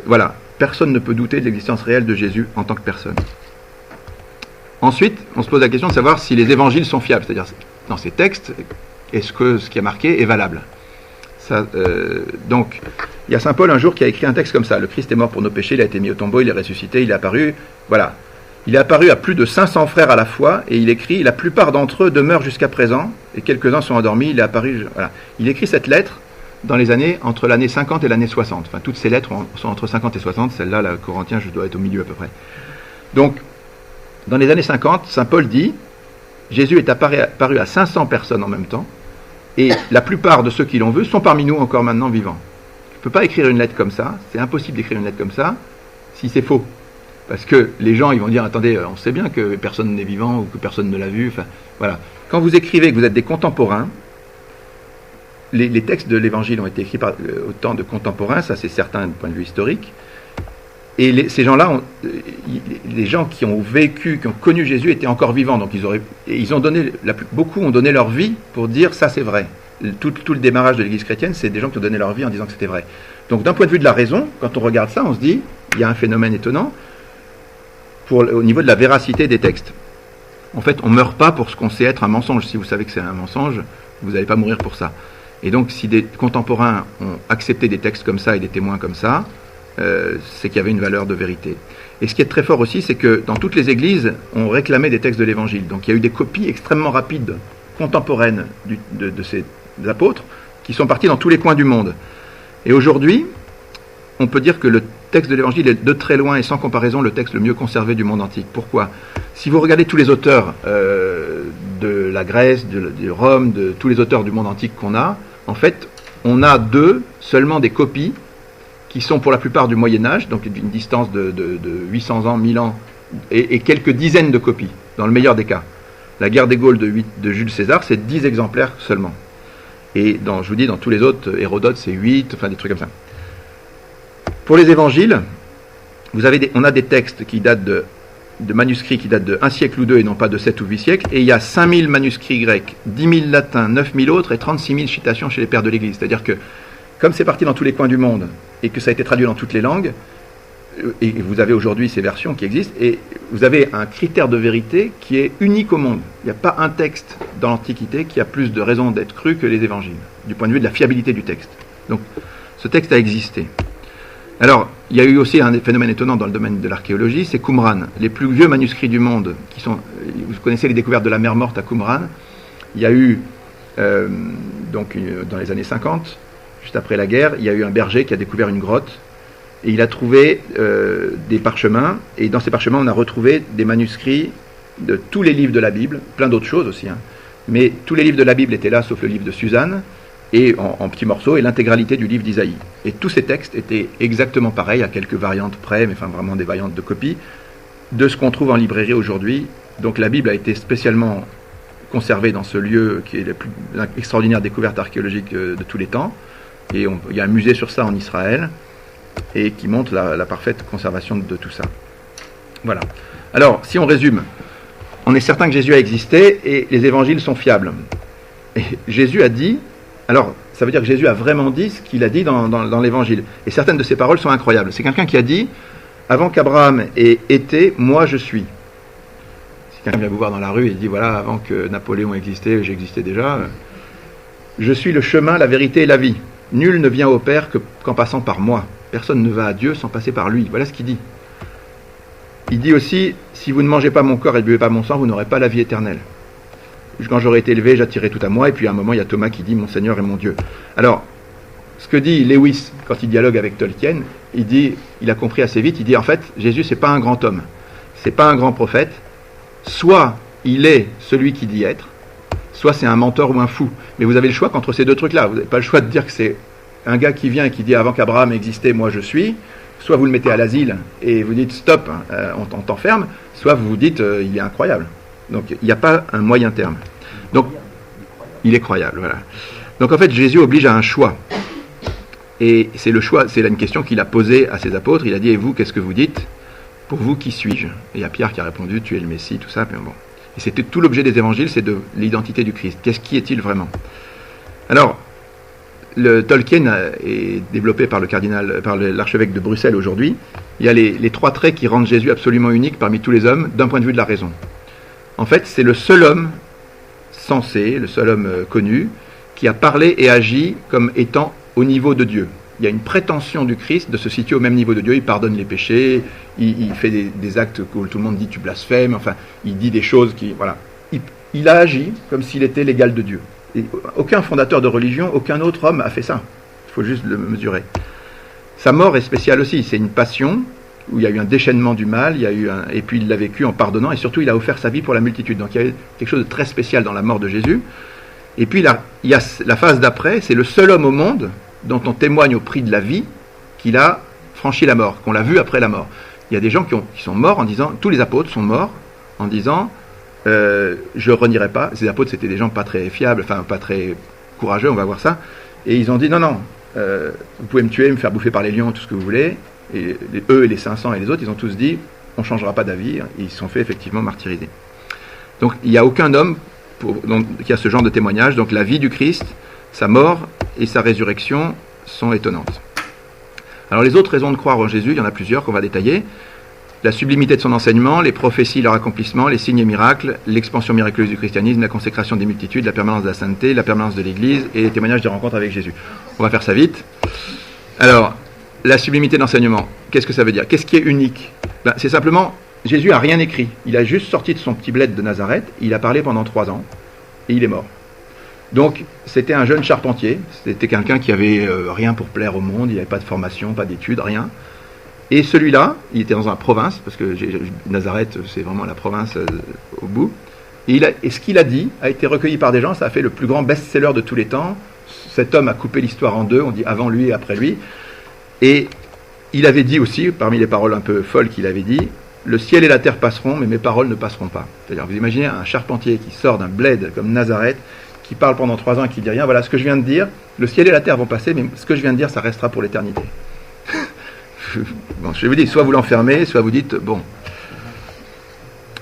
Voilà, personne ne peut douter de l'existence réelle de Jésus en tant que personne. Ensuite, on se pose la question de savoir si les évangiles sont fiables, c'est-à-dire dans ces textes, est-ce que ce qui est marqué est valable? Ça, donc, il y a Saint Paul un jour qui a écrit un texte comme ça. Le Christ est mort pour nos péchés, il a été mis au tombeau, il est ressuscité, il est apparu. Voilà. Il est apparu à plus de 500 frères à la fois, et il écrit, la plupart d'entre eux demeurent jusqu'à présent, et quelques-uns sont endormis, il est apparu... Voilà. Il écrit cette lettre dans les années, entre l'année 50 et l'année 60. Enfin, toutes ces lettres sont entre 50 et 60, celle-là, la Corinthiens, je dois être au milieu à peu près. Donc, Dans les années 50, saint Paul dit « Jésus est apparu à 500 personnes en même temps, et la plupart de ceux qui l'ont vu sont parmi nous encore maintenant vivants. » Tu ne peux pas écrire une lettre comme ça, c'est impossible d'écrire une lettre comme ça, si c'est faux. Parce que les gens, ils vont dire « Attendez, on sait bien que personne n'est vivant ou que personne ne l'a vu. » Enfin, voilà. Quand vous écrivez que vous êtes des contemporains, les textes de l'Évangile ont été écrits par autant de contemporains, ça c'est certain du point de vue historique. Et ces gens-là, les gens qui ont vécu, qui ont connu Jésus étaient encore vivants. Donc ils ont donné, beaucoup ont donné leur vie pour dire ça c'est vrai. Tout le démarrage de l'Église chrétienne, c'est des gens qui ont donné leur vie en disant que c'était vrai. Donc d'un point de vue de la raison, quand on regarde ça, on se dit, il y a un phénomène étonnant au niveau de la véracité des textes. En fait, on ne meurt pas pour ce qu'on sait être un mensonge. Si vous savez que c'est un mensonge, vous n'allez pas mourir pour ça. Et donc, si des contemporains ont accepté des textes comme ça et des témoins comme ça, c'est qu'il y avait une valeur de vérité. Et ce qui est très fort aussi, c'est que dans toutes les églises, on réclamait des textes de l'Évangile. Donc il y a eu des copies extrêmement rapides, contemporaines de ces apôtres, qui sont partis dans tous les coins du monde. Et aujourd'hui, on peut dire que le texte de l'Évangile est de très loin et sans comparaison le texte le mieux conservé du monde antique. Pourquoi ? Si vous regardez tous les auteurs de la Grèce, de Rome, de tous les auteurs du monde antique qu'on a, en fait, on a seulement des copies qui sont pour la plupart du Moyen-Âge, donc d'une distance de 800 ans, 1000 ans, et quelques dizaines de copies, dans le meilleur des cas. La guerre des Gaules de Jules César, c'est 10 exemplaires seulement. Et je vous dis, dans tous les autres, Hérodote, c'est 8, enfin des trucs comme ça. Pour les évangiles, on a des textes qui datent de manuscrits qui datent de 1 siècle ou 2 et non pas de 7 ou 8 siècles, et il y a 5000 manuscrits grecs, 10 000 latins, 9000 autres et 36 000 citations chez les pères de l'Église. C'est-à-dire que, comme c'est parti dans tous les coins du monde, et que ça a été traduit dans toutes les langues, et vous avez aujourd'hui ces versions qui existent, et vous avez un critère de vérité qui est unique au monde. Il n'y a pas un texte dans l'Antiquité qui a plus de raisons d'être cru que les évangiles, du point de vue de la fiabilité du texte. Donc, ce texte a existé. Alors, il y a eu aussi un phénomène étonnant dans le domaine de l'archéologie, c'est Qumran. Les plus vieux manuscrits du monde, vous connaissez les découvertes de la mer morte à Qumran, il y a eu, dans les années 50, juste après la guerre, il y a eu un berger qui a découvert une grotte, et il a trouvé des parchemins, et dans ces parchemins, on a retrouvé des manuscrits de tous les livres de la Bible, plein d'autres choses aussi, hein. Mais tous les livres de la Bible étaient là, sauf le livre de Suzanne, et en petits morceaux, et l'intégralité du livre d'Isaïe. Et tous ces textes étaient exactement pareils, à quelques variantes près, mais enfin vraiment des variantes de copie, de ce qu'on trouve en librairie aujourd'hui. Donc la Bible a été spécialement conservée dans ce lieu qui est la plus extraordinaire découverte archéologique de tous les temps. Et il y a un musée sur ça en Israël, et qui montre la parfaite conservation de tout ça. Voilà. Alors, si on résume, on est certain que Jésus a existé, et les évangiles sont fiables. Et Jésus a dit... Alors, ça veut dire que Jésus a vraiment dit ce qu'il a dit dans l'Évangile. Et certaines de ses paroles sont incroyables. C'est quelqu'un qui a dit « Avant qu'Abraham ait été, moi je suis ». Si quelqu'un vient vous voir dans la rue et dit « Voilà, avant que Napoléon existait, j'existais déjà. Je suis le chemin, la vérité et la vie. Nul ne vient au Père qu'en passant par moi. Personne ne va à Dieu sans passer par lui. » Voilà ce qu'il dit. Il dit aussi « Si vous ne mangez pas mon corps et ne buvez pas mon sang, vous n'aurez pas la vie éternelle. » Quand j'aurai été élevé, j'attirerai tout à moi. Et puis à un moment, il y a Thomas qui dit « Mon Seigneur et mon Dieu ». Alors, ce que dit Lewis quand il dialogue avec Tolkien, il a compris assez vite, il dit en fait, Jésus, c'est pas un grand homme, c'est pas un grand prophète, soit il est celui qui dit être, soit c'est un menteur ou un fou. Mais vous avez le choix qu'entre ces deux trucs-là. Vous n'avez pas le choix de dire que c'est un gars qui vient et qui dit « Avant qu'Abraham existait, moi je suis », soit vous le mettez à l'asile et vous dites « Stop, on t'enferme », soit vous vous dites « Il est incroyable ». Donc il n'y a pas un moyen terme. Donc il est croyable, voilà. Donc en fait Jésus oblige à un choix. Et c'est le choix, c'est là une question qu'il a posée à ses apôtres. Il a dit « Et vous, qu'est-ce que vous dites ? Pour vous, qui suis-je » Et il y a Pierre qui a répondu « Tu es le Messie », tout ça. Puis bon. Et c'était tout l'objet des évangiles, c'est de l'identité du Christ. Qui est-il vraiment ? Alors, le Tolkien est développé par l'archevêque de Bruxelles aujourd'hui. Il y a les 3 traits qui rendent Jésus absolument unique parmi tous les hommes d'un point de vue de la raison. En fait, c'est le seul homme sensé, le seul homme connu, qui a parlé et agi comme étant au niveau de Dieu. Il y a une prétention du Christ de se situer au même niveau de Dieu. Il pardonne les péchés, il fait des actes où tout le monde dit tu blasphèmes, enfin, il dit des choses qui... Voilà. Il a agi comme s'il était l'égal de Dieu. Et aucun fondateur de religion, aucun autre homme a fait ça. Il faut juste le mesurer. Sa mort est spéciale aussi, c'est une passion. où il y a eu un déchaînement du mal, et puis il l'a vécu en pardonnant, et surtout il a offert sa vie pour la multitude. Donc il y a quelque chose de très spécial dans la mort de Jésus. Et puis il y a la phase d'après, c'est le seul homme au monde dont on témoigne au prix de la vie qu'il a franchi la mort, qu'on l'a vu après la mort. Il y a des gens qui sont morts en disant, tous les apôtres sont morts en disant, je renierai pas. Ces apôtres, c'était des gens pas très fiables, enfin pas très courageux, on va voir ça. Et ils ont dit, non, vous pouvez me tuer, me faire bouffer par les lions, tout ce que vous voulez. Et eux et les 500 et les autres, ils ont tous dit, on ne changera pas d'avis. Et ils se sont fait effectivement martyriser. Donc il n'y a aucun homme qui a ce genre de témoignage. Donc la vie du Christ, sa mort et sa résurrection sont étonnantes. Alors les autres raisons de croire en Jésus, il y en a plusieurs qu'on va détailler. La sublimité de son enseignement, les prophéties, leur accomplissement, les signes et miracles, l'expansion miraculeuse du christianisme, la consécration des multitudes, la permanence de la sainteté, la permanence de l'Église et les témoignages des rencontres avec Jésus. On va faire ça vite. Alors, la sublimité d'enseignement, qu'est-ce que ça veut dire? Qu'est-ce qui est unique? C'est simplement, Jésus n'a rien écrit. Il a juste sorti de son petit bled de Nazareth, il a parlé pendant 3 ans et il est mort. Donc, c'était un jeune charpentier, c'était quelqu'un qui avait rien pour plaire au monde, il n'avait pas de formation, pas d'études, rien. Et celui-là, il était dans une province, parce que Nazareth, c'est vraiment la province au bout. Et ce qu'il a dit a été recueilli par des gens, ça a fait le plus grand best-seller de tous les temps. Cet homme a coupé l'histoire en deux, on dit avant lui et après lui. Et il avait dit aussi, parmi les paroles un peu folles qu'il avait dit, « Le ciel et la terre passeront, mais mes paroles ne passeront pas. » C'est-à-dire, vous imaginez un charpentier qui sort d'un bled comme Nazareth, qui parle pendant 3 ans et qui dit rien, voilà ce que je viens de dire, le ciel et la terre vont passer, mais ce que je viens de dire, ça restera pour l'éternité. Bon, je vous dis, soit vous l'enfermez, soit vous dites, bon.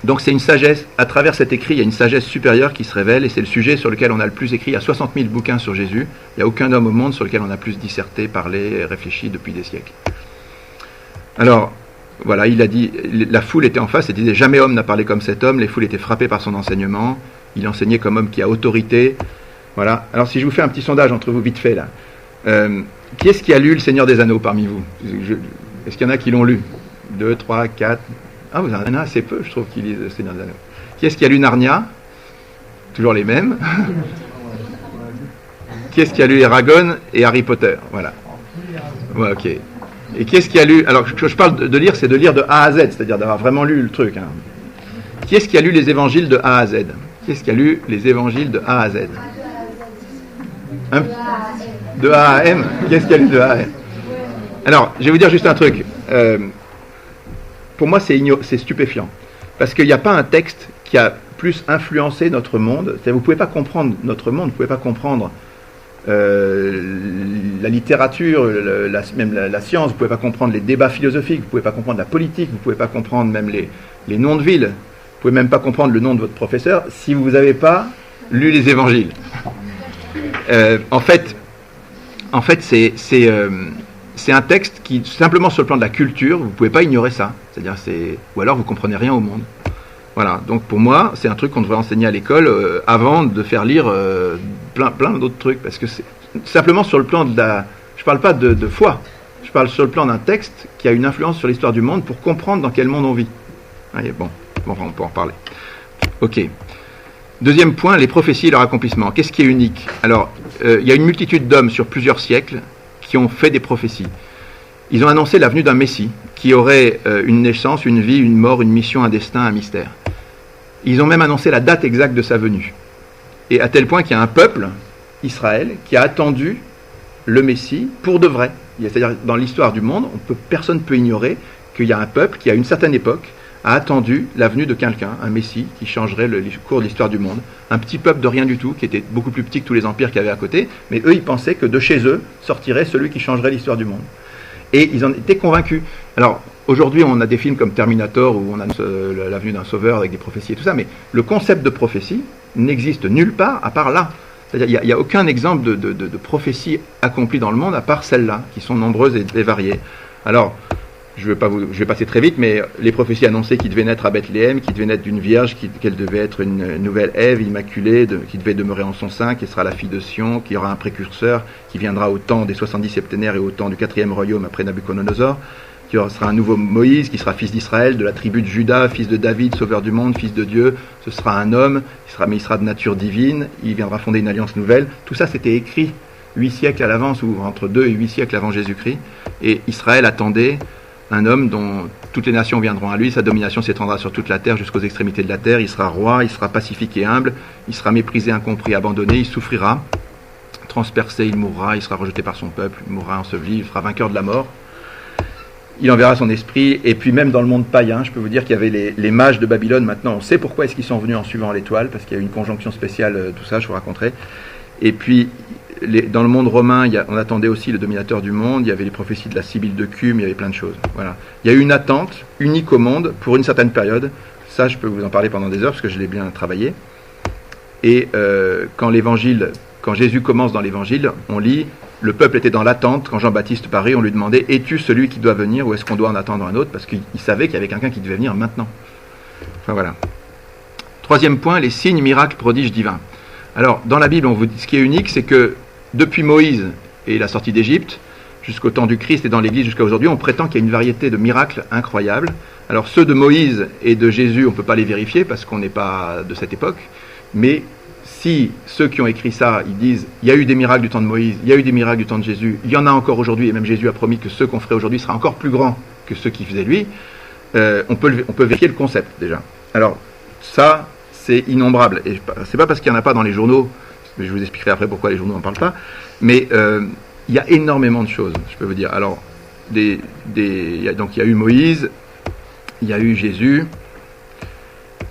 Donc c'est une sagesse, à travers cet écrit, il y a une sagesse supérieure qui se révèle, et c'est le sujet sur lequel on a le plus écrit. Il y a 60 000 bouquins sur Jésus, il n'y a aucun homme au monde sur lequel on a plus disserté, parlé, réfléchi depuis des siècles. Alors, voilà, il a dit, la foule était en face, et disait, jamais homme n'a parlé comme cet homme, les foules étaient frappées par son enseignement, il enseignait comme homme qui a autorité. Voilà. Alors si je vous fais un petit sondage entre vous, vite fait, là. Qui est-ce qui a lu Le Seigneur des Anneaux parmi vous? Est-ce qu'il y en a qui l'ont lu? 2, 3, 4. Ah, vous en avez assez peu, je trouve, qui lisent Le Seigneur des Anneaux. Qui est-ce qui a lu Narnia? Toujours les mêmes. Qui est-ce qui a lu Eragon et Harry Potter? Voilà. Ouais, ok. Et qui est-ce qui a lu... Alors, je parle de lire, c'est de lire de A à Z, c'est-à-dire d'avoir vraiment lu le truc. Hein. Qui est-ce qui a lu les évangiles de A à Z? Qui est-ce qui a lu les évangiles de A à Z? Hein? De A à M? Qui est-ce qui a lu de A à M? Alors, je vais vous dire juste un truc. Pour moi, c'est stupéfiant. Parce qu'il n'y a pas un texte qui a plus influencé notre monde. C'est-à-dire, vous ne pouvez pas comprendre notre monde, vous ne pouvez pas comprendre la littérature, même la science, vous ne pouvez pas comprendre les débats philosophiques, vous ne pouvez pas comprendre la politique, vous ne pouvez pas comprendre même les noms de villes, vous ne pouvez même pas comprendre le nom de votre professeur si vous n'avez pas lu les évangiles. En fait, c'est un texte qui, simplement sur le plan de la culture, vous ne pouvez pas ignorer ça. C'est-à-dire, ou alors vous ne comprenez rien au monde. Voilà, donc pour moi, c'est un truc qu'on devrait enseigner à l'école avant de faire lire plein d'autres trucs. Parce que c'est simplement sur le plan de la... Je ne parle pas de foi, je parle sur le plan d'un texte qui a une influence sur l'histoire du monde pour comprendre dans quel monde on vit. Allez, bon, on peut en reparler. Ok. Deuxième point, les prophéties et leur accomplissement. Qu'est-ce qui est unique? Alors, il y a une multitude d'hommes sur plusieurs siècles qui ont fait des prophéties. Ils ont annoncé la venue d'un Messie qui aurait une naissance, une vie, une mort, une mission, un destin, un mystère. Ils ont même annoncé la date exacte de sa venue. Et à tel point qu'il y a un peuple, Israël, qui a attendu le Messie pour de vrai. C'est-à-dire, dans l'histoire du monde, personne ne peut ignorer qu'il y a un peuple qui, à une certaine époque, a attendu la venue de quelqu'un, un Messie, qui changerait le cours de l'histoire du monde. Un petit peuple de rien du tout, qui était beaucoup plus petit que tous les empires qu'il y avait à côté, mais eux, ils pensaient que de chez eux sortirait celui qui changerait l'histoire du monde. Et ils en étaient convaincus. Alors, aujourd'hui, on a des films comme Terminator, où on a la venue d'un sauveur avec des prophéties et tout ça, mais le concept de prophétie n'existe nulle part à part là. C'est-à-dire, il n'y a aucun exemple de prophétie accomplie dans le monde à part celles-là, qui sont nombreuses et variées. Alors, je vais passer très vite, mais les prophéties annonçaient qu'il devait naître à Bethléem, qu'il devait naître d'une vierge, qu'elle devait être une nouvelle Ève immaculée, qui devait demeurer en son sein, qui sera la fille de Sion, qu'il y aura un précurseur, qui viendra au temps des 70 septénaires et au temps du 4e royaume après Nabuchodonosor, qu'il sera un nouveau Moïse, qui sera fils d'Israël, de la tribu de Juda, fils de David, sauveur du monde, fils de Dieu. Ce sera un homme, mais il sera de nature divine, il viendra fonder une alliance nouvelle. Tout ça, c'était écrit 8 siècles à l'avance, ou entre 2 et 8 siècles avant Jésus-Christ, et Israël attendait un homme dont toutes les nations viendront à lui, sa domination s'étendra sur toute la terre jusqu'aux extrémités de la terre, il sera roi, il sera pacifique et humble, il sera méprisé, incompris, abandonné, il souffrira, transpercé, il mourra, il sera rejeté par son peuple, il mourra enseveli, il sera vainqueur de la mort. Il enverra son esprit, et puis même dans le monde païen, je peux vous dire qu'il y avait les mages de Babylone. Maintenant on sait pourquoi est-ce qu'ils sont venus en suivant l'étoile, parce qu'il y a eu une conjonction spéciale, tout ça je vous raconterai. Et puis dans le monde romain, on attendait aussi le dominateur du monde, il y avait les prophéties de la Sibylle de Cume, il y avait plein de choses. Voilà. Il y a eu une attente unique au monde pour une certaine période, ça je peux vous en parler pendant des heures parce que je l'ai bien travaillé. Et quand Jésus commence dans l'évangile, on lit: le peuple était dans l'attente. Quand Jean-Baptiste parut, on lui demandait: es-tu celui qui doit venir ou est-ce qu'on doit en attendre un autre? Parce qu'il savait qu'il y avait quelqu'un qui devait venir maintenant. Enfin voilà. Troisième point, les signes, miracles, prodiges divins. Alors dans la Bible, on vous dit, ce qui est unique, c'est que depuis Moïse et la sortie d'Égypte, jusqu'au temps du Christ et dans l'Église jusqu'à aujourd'hui, on prétend qu'il y a une variété de miracles incroyables. Alors ceux de Moïse et de Jésus, on ne peut pas les vérifier parce qu'on n'est pas de cette époque, mais si ceux qui ont écrit ça, ils disent il y a eu des miracles du temps de Moïse, il y a eu des miracles du temps de Jésus, il y en a encore aujourd'hui, et même Jésus a promis que ceux qu'on ferait aujourd'hui sera encore plus grand que ceux qui faisaient lui, on peut vérifier le concept déjà. Alors ça, c'est innombrable, et c'est pas parce qu'il n'y en a pas dans les journaux, je vous expliquerai après pourquoi les journaux n'en parlent pas, mais il y a énormément de choses, je peux vous dire. Alors, donc il y a eu Moïse, il y a eu Jésus,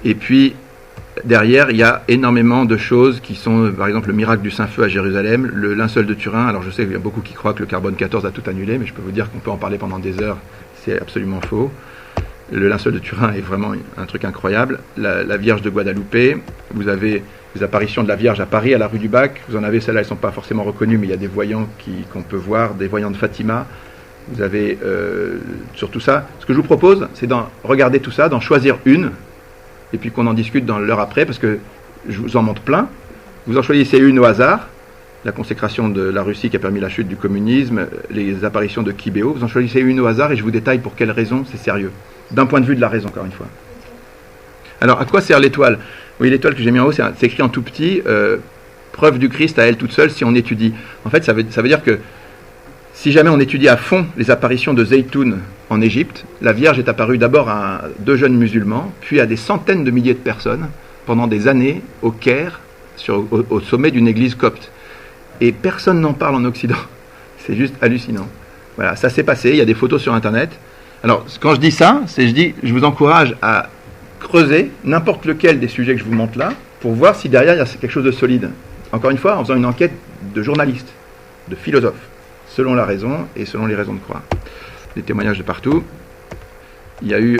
et puis derrière, il y a énormément de choses qui sont, par exemple, le miracle du Saint-Feu à Jérusalem, le linceul de Turin. Alors je sais qu'il y a beaucoup qui croient que le carbone 14 a tout annulé, mais je peux vous dire qu'on peut en parler pendant des heures, c'est absolument faux. Le linceul de Turin est vraiment un truc incroyable. La Vierge de Guadalupe, vous avez les apparitions de la Vierge à Paris, à la rue du Bac, vous en avez, celles-là, elles ne sont pas forcément reconnues, mais il y a des voyants qu'on peut voir, des voyants de Fatima. Vous avez sur tout ça. Ce que je vous propose, c'est d'en regarder tout ça, d'en choisir une, et puis qu'on en discute dans l'heure après, parce que je vous en montre plein. Vous en choisissez une au hasard, la consécration de la Russie qui a permis la chute du communisme, les apparitions de Kibéo, vous en choisissez une au hasard et je vous détaille pour quelles raisons c'est sérieux. D'un point de vue de la raison, encore une fois. Alors, à quoi sert l'étoile? Oui, l'étoile que j'ai mis en haut, c'est écrit en tout petit, preuve du Christ à elle toute seule si on étudie. En fait, ça veut dire que si jamais on étudie à fond les apparitions de Zeytoun en Égypte, la Vierge est apparue d'abord à 2 jeunes musulmans, puis à des centaines de milliers de personnes, pendant des années, au Caire, au sommet d'une église copte. Et personne n'en parle en Occident. C'est juste hallucinant. Voilà, ça s'est passé, il y a des photos sur Internet. Alors, quand je dis ça, je vous encourage à creuser n'importe lequel des sujets que je vous montre là, pour voir si derrière il y a quelque chose de solide. Encore une fois, en faisant une enquête de journalistes, de philosophes, selon la raison et selon les raisons de croire. Des témoignages de partout. Il y a eu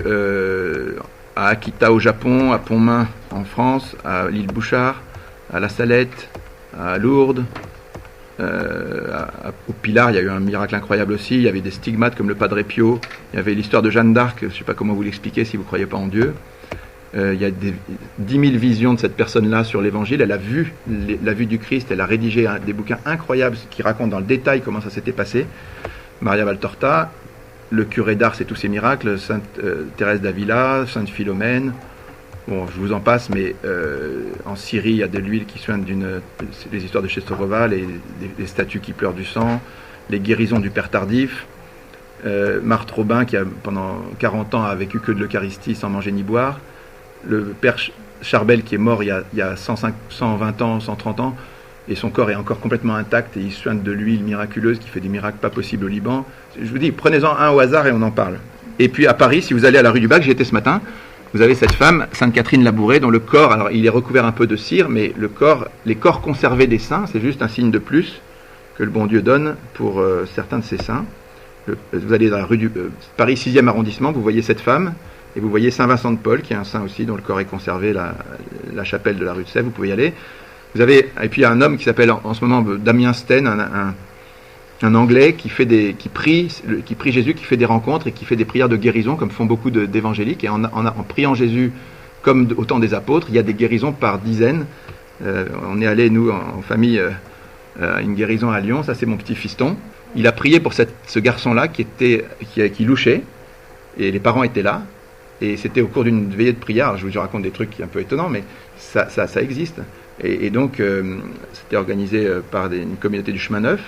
à Akita au Japon, à Pontmain en France, à l'île Bouchard, à La Salette, à Lourdes, au Pilar, il y a eu un miracle incroyable aussi. Il y avait des stigmates comme le Padre Pio. Il y avait l'histoire de Jeanne d'Arc, je ne sais pas comment vous l'expliquer si vous ne croyez pas en Dieu. Il y a 10 000 visions de cette personne-là sur l'évangile. Elle a vu la vue du Christ, elle a rédigé des bouquins incroyables qui racontent dans le détail comment ça s'était passé. Maria Valtorta, le curé d'Ars et tous ses miracles, Sainte Thérèse d'Avila, Sainte Philomène. Bon, je vous en passe, mais en Syrie, il y a de l'huile qui soigne les histoires de Chesterova, les statues qui pleurent du sang, les guérisons du Père Tardif. Marthe Robin, qui pendant 40 ans a vécu que de l'Eucharistie sans manger ni boire. Le Père Charbel, qui est mort il y a 120 ans, 130 ans, et son corps est encore complètement intact, et il soigne de l'huile miraculeuse qui fait des miracles pas possibles au Liban. Je vous dis, prenez-en un au hasard et on en parle. Et puis à Paris, si vous allez à la rue du Bac, j'y étais ce matin, vous avez cette femme, Sainte Catherine Labouré, dont le corps, alors il est recouvert un peu de cire, mais les corps conservés des saints, c'est juste un signe de plus que le bon Dieu donne pour certains de ces saints. Vous allez dans la rue du Paris 6e arrondissement, vous voyez cette femme, et vous voyez Saint Vincent de Paul, qui est un saint aussi, dont le corps est conservé, la chapelle de la rue de Sèvres, vous pouvez y aller. Et puis il y a un homme qui s'appelle en ce moment Damien Sten, un Anglais qui prie Jésus, qui fait des rencontres et qui fait des prières de guérison, comme font beaucoup d'évangéliques. Et en priant Jésus, comme au temps des apôtres, il y a des guérisons par dizaines. On est allé, nous, en famille, à une guérison à Lyon. Ça, c'est mon petit fiston. Il a prié pour ce garçon-là qui louchait, et les parents étaient là. Et c'était au cours d'une veillée de prière. Alors, je vous raconte des trucs un peu étonnants, mais ça existe. Et donc, c'était organisé par une communauté du chemin neuf.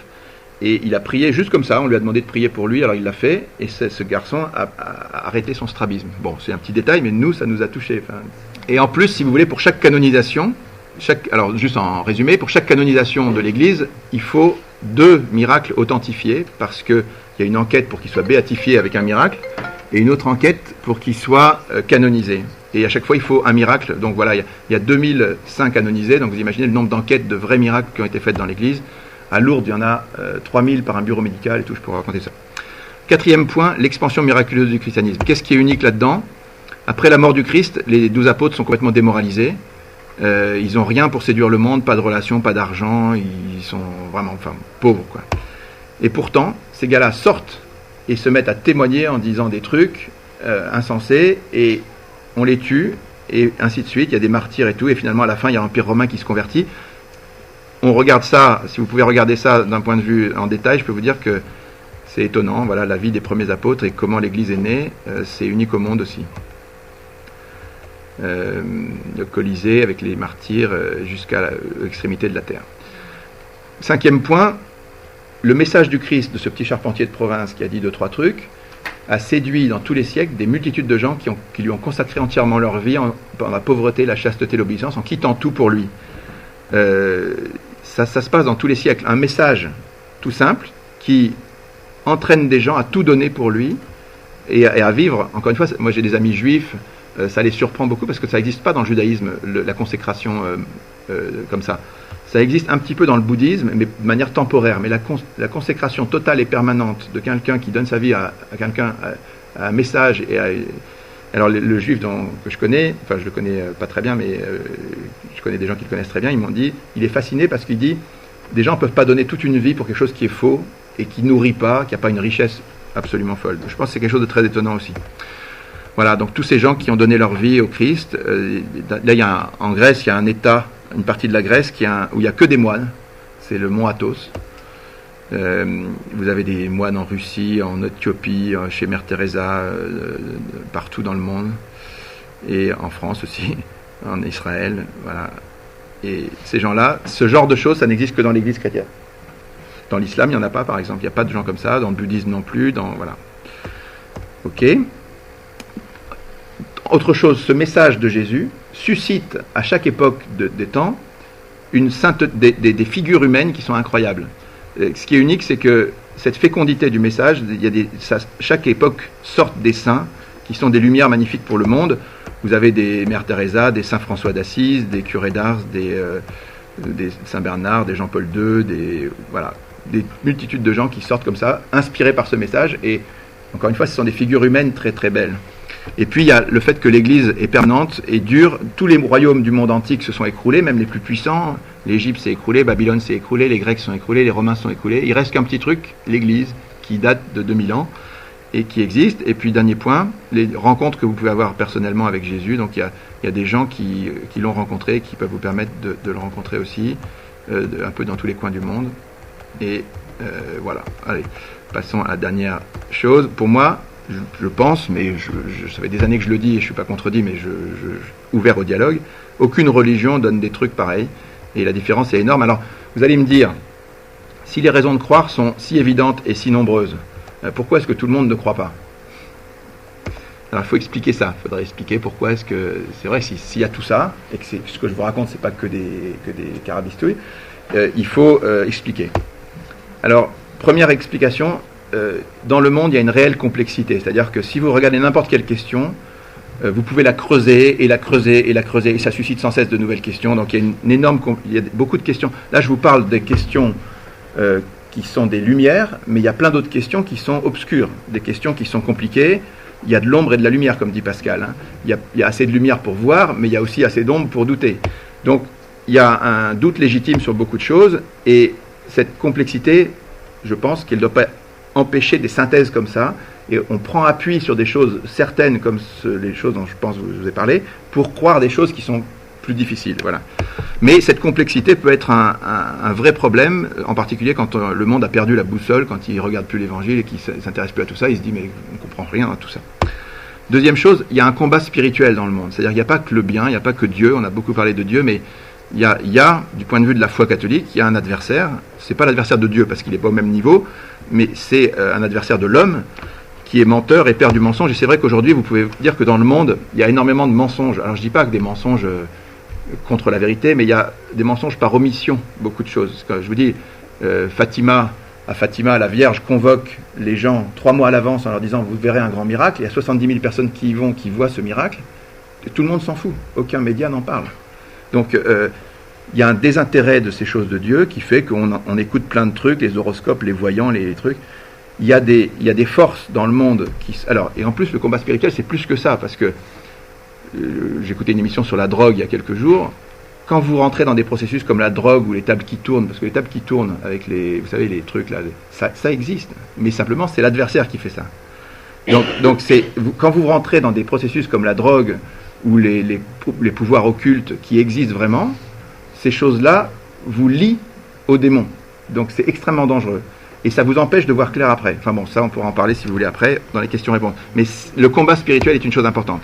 Et il a prié juste comme ça, on lui a demandé de prier pour lui, alors il l'a fait, et ce garçon a arrêté son strabisme. Bon, c'est un petit détail, mais nous, ça nous a touchés. Enfin. Et en plus, si vous voulez, pour chaque canonisation, alors juste en résumé, pour chaque canonisation de l'Église, il faut 2 miracles authentifiés, parce qu'il y a une enquête pour qu'il soit béatifié avec un miracle, et une autre enquête pour qu'il soit canonisé. Et à chaque fois, il faut un miracle. Donc voilà, il y a 2000 saints canonisés, donc vous imaginez le nombre d'enquêtes de vrais miracles qui ont été faites dans l'Église. À Lourdes, il y en a 3000 par un bureau médical et tout, je pourrais raconter ça. 4e point, l'expansion miraculeuse du christianisme. Qu'est-ce qui est unique là-dedans? Après la mort du Christ, les 12 apôtres sont complètement démoralisés. Ils n'ont rien pour séduire le monde, pas de relations, pas d'argent, ils sont vraiment pauvres, quoi. Et pourtant, ces gars-là sortent et se mettent à témoigner en disant des trucs insensés, et on les tue, et ainsi de suite. Il y a des martyrs et tout, et finalement, à la fin, il y a l'Empire romain qui se convertit. On regarde ça, si vous pouvez regarder ça d'un point de vue en détail, je peux vous dire que c'est étonnant. Voilà la vie des premiers apôtres et comment l'Église est née, c'est unique au monde aussi. Le Colisée avec les martyrs jusqu'à l'extrémité de la terre. 5e point, le message du Christ, de ce petit charpentier de province qui a dit 2-3 trucs, a séduit dans tous les siècles des multitudes de gens qui lui ont consacré entièrement leur vie dans la pauvreté, la chasteté, l'obéissance, en quittant tout pour lui. Ça se passe dans tous les siècles. Un message tout simple qui entraîne des gens à tout donner pour lui et à vivre. Encore une fois, moi j'ai des amis juifs, ça les surprend beaucoup parce que ça n'existe pas dans le judaïsme, la consécration comme ça. Ça existe un petit peu dans le bouddhisme, mais de manière temporaire. Mais la consécration totale et permanente de quelqu'un qui donne sa vie à quelqu'un, à un message. Alors le juif que je connais, enfin je le connais pas très bien, mais je connais des gens qui le connaissent très bien, ils m'ont dit, il est fasciné parce qu'il dit, des gens ne peuvent pas donner toute une vie pour quelque chose qui est faux et qui nourrit pas, qui n'a pas une richesse absolument folle. Je pense que c'est quelque chose de très étonnant aussi. Voilà, donc tous ces gens qui ont donné leur vie au Christ, là en Grèce, il y a un État, une partie de la Grèce où il n'y a que des moines, c'est le mont Athos. Vous avez des moines en Russie, en Éthiopie, chez Mère Teresa, partout dans le monde, et en France aussi, en Israël, voilà. Et ces gens-là, ce genre de choses, ça n'existe que dans l'Église chrétienne. Dans l'islam, il n'y en a pas, par exemple, il n'y a pas de gens comme ça, dans le bouddhisme non plus, voilà. Ok. Autre chose, ce message de Jésus suscite à chaque époque des temps des figures humaines qui sont incroyables. Ce qui est unique, c'est que cette fécondité du message, chaque époque sort des saints qui sont des lumières magnifiques pour le monde. Vous avez des Mères Teresa, des Saint François d'Assise, des curés d'Ars, des Saint Bernard, des Jean-Paul II, des multitudes de gens qui sortent comme ça, inspirés par ce message. Et encore une fois, ce sont des figures humaines très très belles. Et puis il y a le fait que l'Église est permanente et dure. Tous les royaumes du monde antique se sont écroulés, même les plus puissants. L'Égypte s'est écroulée, Babylone s'est écroulée, les Grecs sont écroulés, les Romains sont écroulés. Il reste qu'un petit truc, l'Église, qui date de 2000 ans et qui existe. Et puis dernier point, les rencontres que vous pouvez avoir personnellement avec Jésus. Donc il y a des gens qui l'ont rencontré, qui peuvent vous permettre de le rencontrer aussi, un peu dans tous les coins du monde. Et voilà, allez, passons à la dernière chose. Pour moi, je pense, mais ça fait des années que je le dis et je ne suis pas contredit, mais ouvert au dialogue, aucune religion donne des trucs pareils, et la différence est énorme. Alors, vous allez me dire, si les raisons de croire sont si évidentes et si nombreuses, pourquoi est-ce que tout le monde ne croit pas? Alors, il faut expliquer ça, il faudrait expliquer pourquoi est-ce que, c'est vrai, s'il y a tout ça, et que ce que je vous raconte, c'est pas que des carabistouilles, il faut expliquer. Alors, première explication, dans le monde, il y a une réelle complexité. C'est-à-dire que si vous regardez n'importe quelle question, vous pouvez la creuser, et la creuser, et la creuser, et ça suscite sans cesse de nouvelles questions. Donc il y a beaucoup de questions. Là, je vous parle des questions qui sont des lumières, mais il y a plein d'autres questions qui sont obscures, des questions qui sont compliquées. Il y a de l'ombre et de la lumière, comme dit Pascal. Hein. Il y a assez de lumière pour voir, mais il y a aussi assez d'ombre pour douter. Donc il y a un doute légitime sur beaucoup de choses, et cette complexité, je pense qu'elle ne doit pas empêcher des synthèses comme ça, et on prend appui sur des choses certaines comme les choses dont je pense que je vous ai parlé, pour croire des choses qui sont plus difficiles. Voilà. Mais cette complexité peut être un vrai problème, en particulier quand le monde a perdu la boussole, quand il ne regarde plus l'évangile et qu'il ne s'intéresse plus à tout ça, il se dit mais on ne comprend rien à tout ça. Deuxième chose, il y a un combat spirituel dans le monde, c'est-à-dire qu'il n'y a pas que le bien, il n'y a pas que Dieu, on a beaucoup parlé de Dieu, mais Il y a, du point de vue de la foi catholique, il y a un adversaire. C'est pas l'adversaire de Dieu parce qu'il n'est pas au même niveau, mais c'est un adversaire de l'homme qui est menteur et père du mensonge. Et c'est vrai qu'aujourd'hui, vous pouvez dire que dans le monde, il y a énormément de mensonges. Alors je dis pas que des mensonges contre la vérité, mais il y a des mensonges par omission, beaucoup de choses. Je vous dis, Fatima, la Vierge convoque les gens 3 mois à l'avance en leur disant vous verrez un grand miracle. Il y a 70 000 personnes qui y vont, qui voient ce miracle. Et tout le monde s'en fout. Aucun média n'en parle. Donc, il y a un désintérêt de ces choses de Dieu qui fait qu'on écoute plein de trucs, les horoscopes, les voyants, les trucs. Il y a des forces dans le monde et en plus, le combat spirituel, c'est plus que ça, parce que j'ai écouté une émission sur la drogue il y a quelques jours. Quand vous rentrez dans des processus comme la drogue ou les tables qui tournent, parce que les tables qui tournent avec vous savez, les trucs là, ça existe, mais simplement, c'est l'adversaire qui fait ça. Donc quand vous rentrez dans des processus comme la drogue ou les pouvoirs occultes qui existent vraiment, ces choses-là vous lient aux démons. Donc c'est extrêmement dangereux. Et ça vous empêche de voir clair après. Enfin bon, ça on pourra en parler si vous voulez après, dans les questions-réponses. Mais le combat spirituel est une chose importante.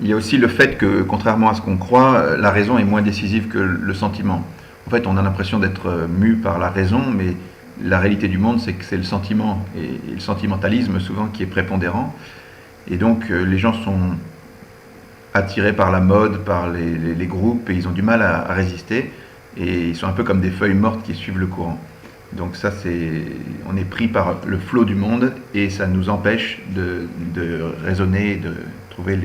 Il y a aussi le fait que, contrairement à ce qu'on croit, la raison est moins décisive que le sentiment. En fait, on a l'impression d'être mu par la raison, mais la réalité du monde, c'est que c'est le sentiment, et le sentimentalisme souvent qui est prépondérant. Et donc, les gens sont attirés par la mode, par les groupes, et ils ont du mal à résister, et ils sont un peu comme des feuilles mortes qui suivent le courant. Donc ça, on est pris par le flot du monde, et ça nous empêche de raisonner, de trouver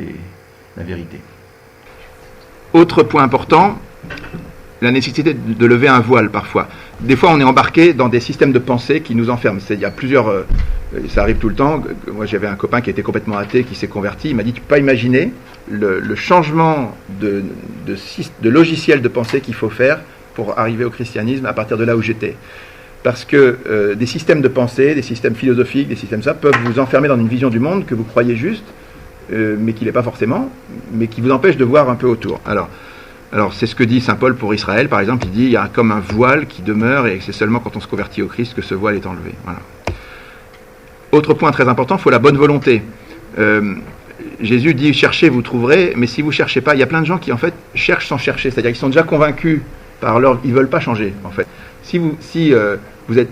la vérité. Autre point important, la nécessité de lever un voile parfois. Des fois, on est embarqué dans des systèmes de pensée qui nous enferment. Il y a plusieurs... ça arrive tout le temps. Moi, j'avais un copain qui était complètement athée, qui s'est converti. Il m'a dit, tu peux pas imaginer le changement de logiciel de pensée qu'il faut faire pour arriver au christianisme à partir de là où j'étais. Parce que des systèmes de pensée, des systèmes philosophiques, des systèmes peuvent vous enfermer dans une vision du monde que vous croyez juste, mais qui n'est pas forcément, mais qui vous empêche de voir un peu autour. Alors c'est ce que dit saint Paul pour Israël, par exemple. Il dit il y a comme un voile qui demeure, et c'est seulement quand on se convertit au Christ que ce voile est enlevé. Voilà. Autre point très important, il faut la bonne volonté. Jésus dit cherchez, vous trouverez, mais si vous ne cherchez pas, il y a plein de gens qui en fait cherchent sans chercher, c'est-à-dire qu'ils sont déjà convaincus par ils ne veulent pas changer en fait. Si vous êtes,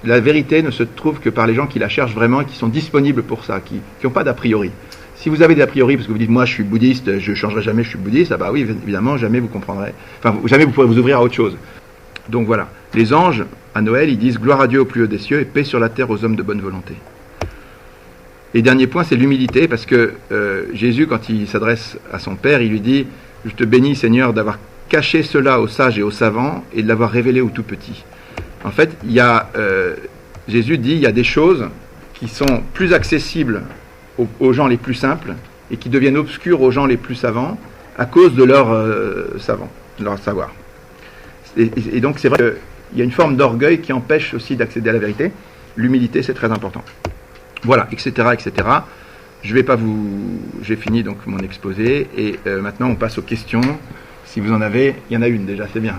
la vérité ne se trouve que par les gens qui la cherchent vraiment et qui sont disponibles pour ça, qui n'ont pas d'a priori. Si vous avez des a priori, parce que vous dites moi je suis bouddhiste, je ne changerai jamais, je suis bouddhiste, ah bah oui, évidemment, jamais vous comprendrez, enfin jamais vous pourrez vous ouvrir à autre chose. Donc voilà, les anges, à Noël, ils disent gloire à Dieu au plus haut des cieux et paix sur la terre aux hommes de bonne volonté. Et dernier point, c'est l'humilité, parce que Jésus, quand il s'adresse à son Père, il lui dit je te bénis Seigneur d'avoir caché cela aux sages et aux savants et de l'avoir révélé aux tout petits. En fait, Jésus dit il y a des choses qui sont plus accessibles aux gens les plus simples et qui deviennent obscures aux gens les plus savants à cause de leur savoir. Et donc c'est vrai qu'il y a une forme d'orgueil qui empêche aussi d'accéder à la vérité. L'humilité, c'est très important. Voilà, etc., etc. J'ai fini donc mon exposé et maintenant on passe aux questions. Si vous en avez, il y en a une déjà, c'est bien.